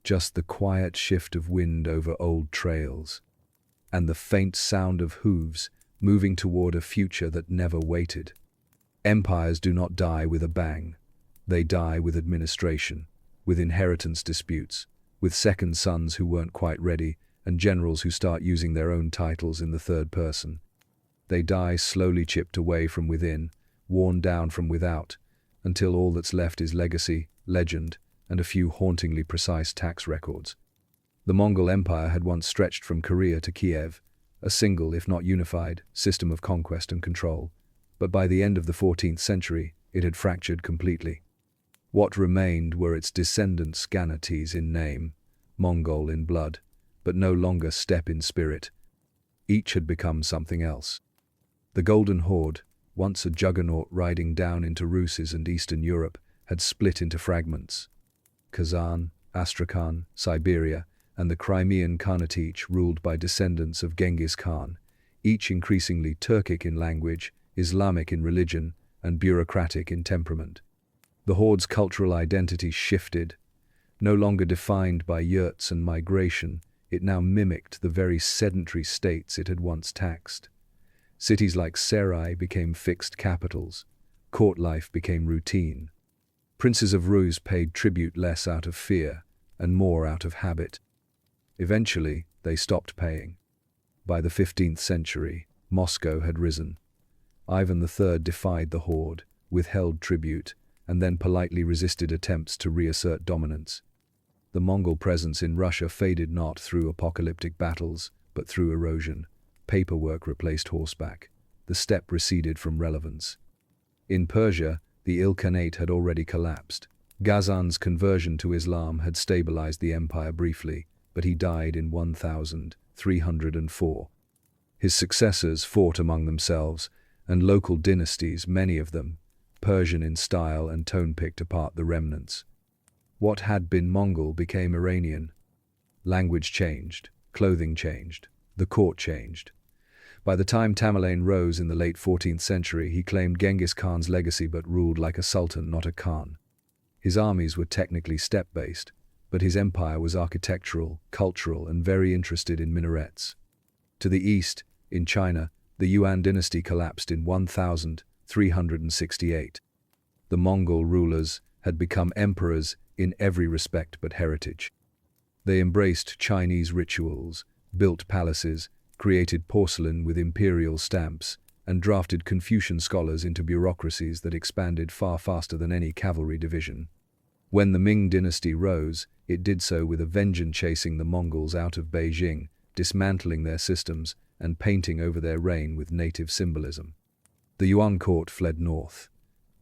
just the quiet shift of wind over old trails, and the faint sound of hooves moving toward a future that never waited. Empires do not die with a bang. They die with administration, with inheritance disputes, with second sons who weren't quite ready, and generals who start using their own titles in the third person. They die slowly, chipped away from within, worn down from without, until all that's left is legacy, legend, and a few hauntingly precise tax records. The Mongol Empire had once stretched from Korea to Kiev, a single, if not unified, system of conquest and control, but by the end of the 14th century, it had fractured completely. What remained were its descendants, Ganates in name, Mongol in blood, but no longer steppe in spirit. Each had become something else. The Golden Horde, once a juggernaut riding down into Ruses and Eastern Europe, had split into fragments. Kazan, Astrakhan, Siberia, and the Crimean Khanate, each ruled by descendants of Genghis Khan, each increasingly Turkic in language, Islamic in religion, and bureaucratic in temperament. The Horde's cultural identity shifted. No longer defined by yurts and migration, it now mimicked the very sedentary states it had once taxed. Cities like Serai became fixed capitals. Court life became routine. Princes of Rus paid tribute less out of fear and more out of habit. Eventually, they stopped paying. By the 15th century, Moscow had risen. Ivan III defied the Horde, withheld tribute, and then politely resisted attempts to reassert dominance. The Mongol presence in Russia faded not through apocalyptic battles, but through erosion. Paperwork replaced horseback. The steppe receded from relevance. In Persia, the Ilkhanate had already collapsed. Ghazan's conversion to Islam had stabilized the empire briefly, but he died in 1304. His successors fought among themselves, and local dynasties, many of them, Persian in style and tone, picked apart the remnants. What had been Mongol became Iranian. Language changed, clothing changed, the court changed. By the time Tamerlane rose in the late 14th century, he claimed Genghis Khan's legacy but ruled like a sultan, not a khan. His armies were technically steppe-based, but his empire was architectural, cultural, and very interested in minarets. To the east, in China, the Yuan dynasty collapsed in 1368. The Mongol rulers had become emperors in every respect but heritage. They embraced Chinese rituals, built palaces, created porcelain with imperial stamps, and drafted Confucian scholars into bureaucracies that expanded far faster than any cavalry division. When the Ming dynasty rose, it did so with a vengeance, chasing the Mongols out of Beijing, dismantling their systems, and painting over their reign with native symbolism. The Yuan court fled north.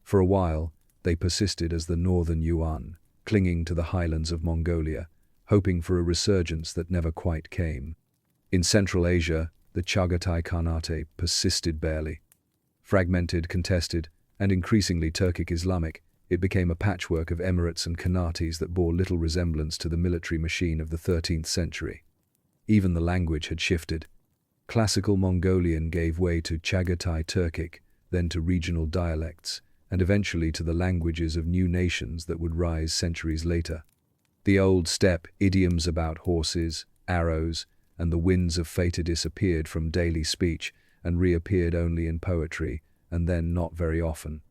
For a while, they persisted as the Northern Yuan, clinging to the highlands of Mongolia, hoping for a resurgence that never quite came. In Central Asia, the Chagatai Khanate persisted barely. Fragmented, contested, and increasingly Turkic Islamic, it became a patchwork of emirates and khanates that bore little resemblance to the military machine of the 13th century. Even the language had shifted. Classical Mongolian gave way to Chagatai Turkic, then to regional dialects, and eventually to the languages of new nations that would rise centuries later. The old steppe idioms about horses, arrows, and the winds of fate disappeared from daily speech and reappeared only in poetry, and then not very often.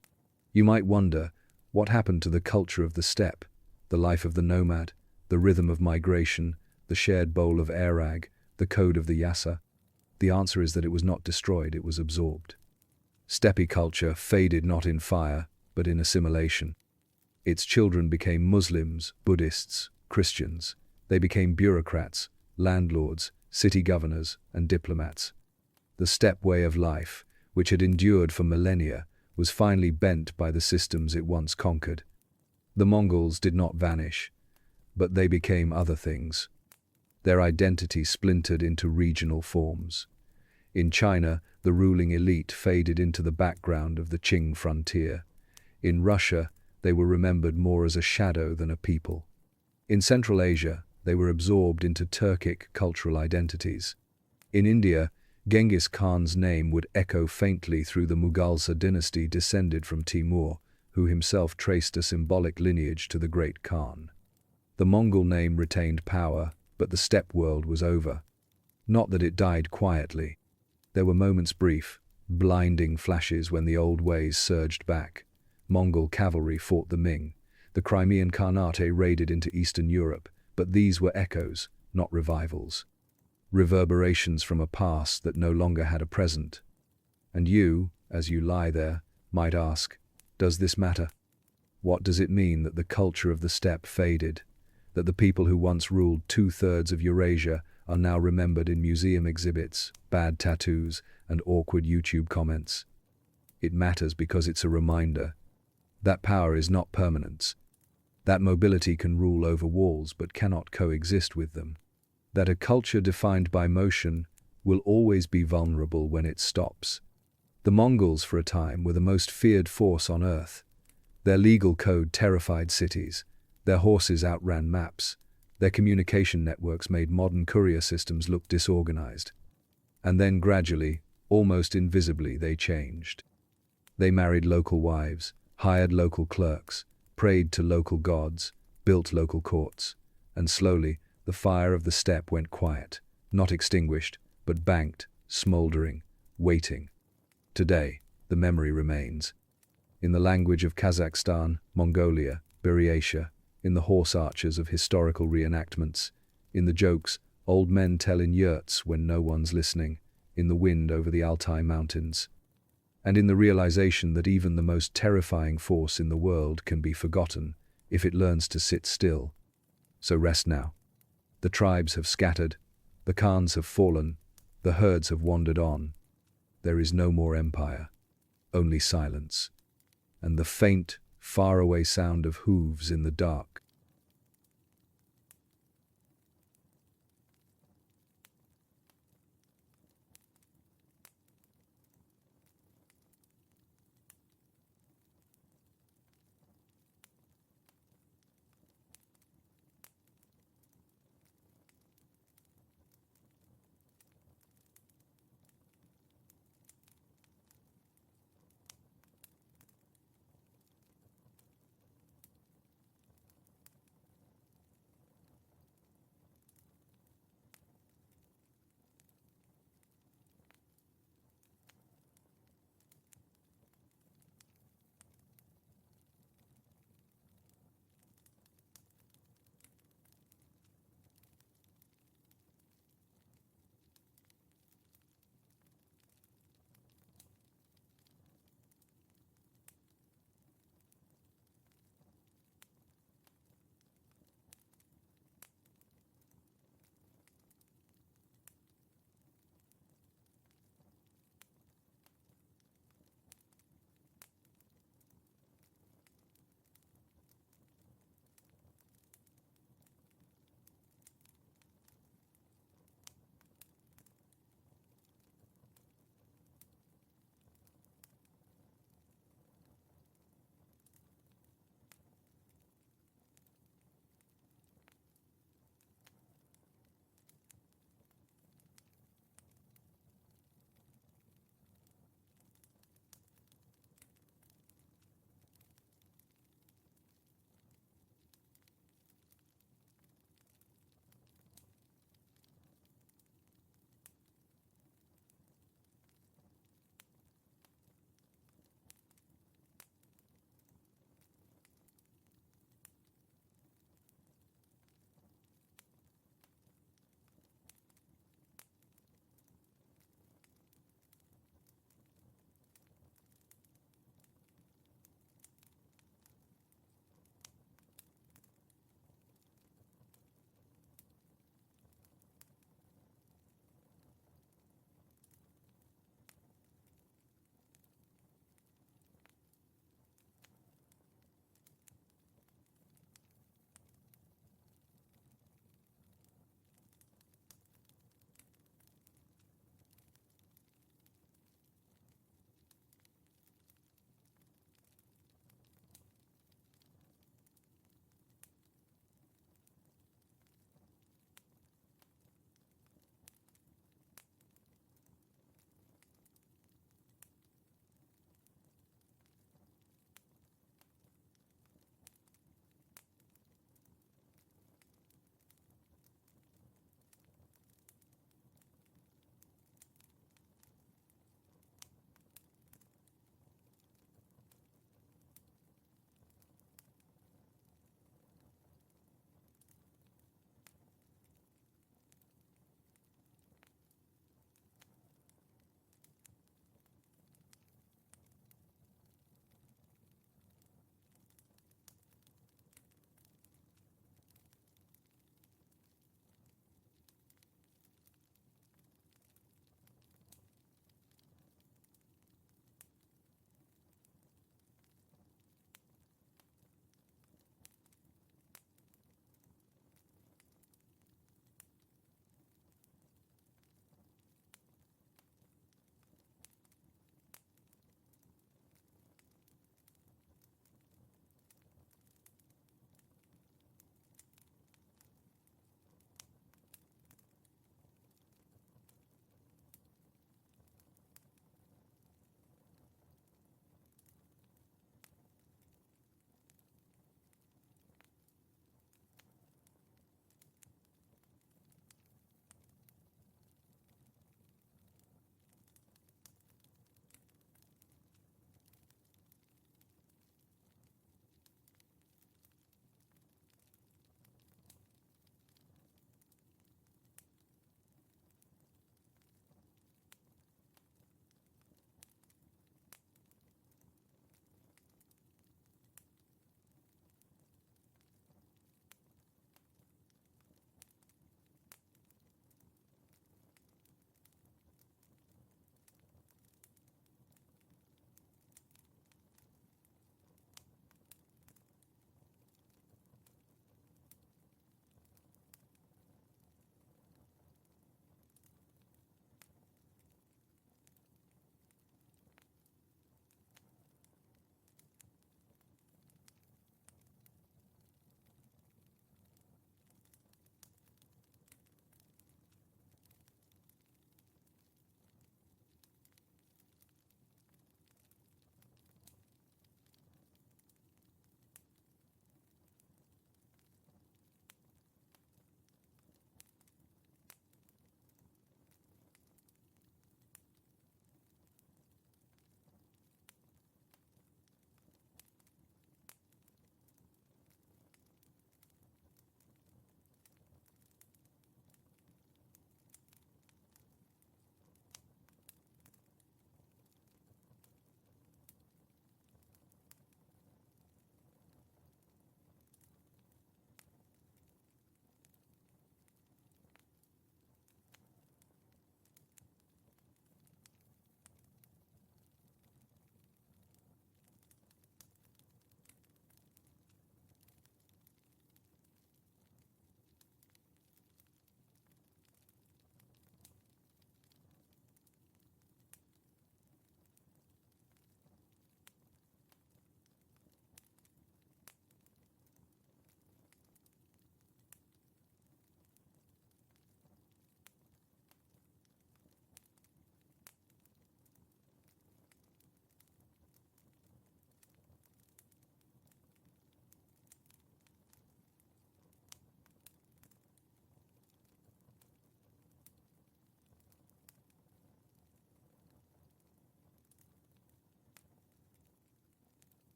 You might wonder, what happened to the culture of the steppe, the life of the nomad, the rhythm of migration, the shared bowl of airag, the code of the yasa? The answer is that it was not destroyed, it was absorbed. Steppe culture faded not in fire, but in assimilation. Its children became Muslims, Buddhists, Christians. They became bureaucrats, landlords, city governors, and diplomats. The steppe way of life, which had endured for millennia, was finally bent by the systems it once conquered. The Mongols did not vanish, but they became other things. Their identity splintered into regional forms. In China, the ruling elite faded into the background of the Qing frontier. In Russia, they were remembered more as a shadow than a people. In Central Asia, they were absorbed into Turkic cultural identities. In India, Genghis Khan's name would echo faintly through the Mughalsa dynasty descended from Timur, who himself traced a symbolic lineage to the great Khan. The Mongol name retained power, but the steppe world was over. Not that it died quietly. There were moments, brief, blinding flashes, when the old ways surged back. Mongol cavalry fought the Ming. The Crimean Khanate raided into Eastern Europe, but these were echoes, not revivals. Reverberations from a past that no longer had a present. And you, as you lie there, might ask, does this matter? What does it mean that the culture of the steppe faded, that the people who once ruled 2/3 of Eurasia are now remembered in museum exhibits, bad tattoos, and awkward YouTube comments? It matters because it's a reminder. That power is not permanence. That mobility can rule over walls but cannot coexist with them. That a culture defined by motion will always be vulnerable when it stops. The Mongols, for a time, were the most feared force on Earth. Their legal code terrified cities. Their horses outran maps. Their communication networks made modern courier systems look disorganized. And then gradually, almost invisibly, they changed. They married local wives, hired local clerks, prayed to local gods, built local courts, and slowly the fire of the steppe went quiet, not extinguished, but banked, smoldering, waiting. Today, the memory remains. In the language of Kazakhstan, Mongolia, Buryatia, in the horse archers of historical reenactments, in the jokes old men tell in yurts when no one's listening, in the wind over the Altai mountains, and in the realization that even the most terrifying force in the world can be forgotten if it learns to sit still. So rest now. The tribes have scattered, the khans have fallen, the herds have wandered on. There is no more empire, only silence, and the faint, faraway sound of hooves in the dark.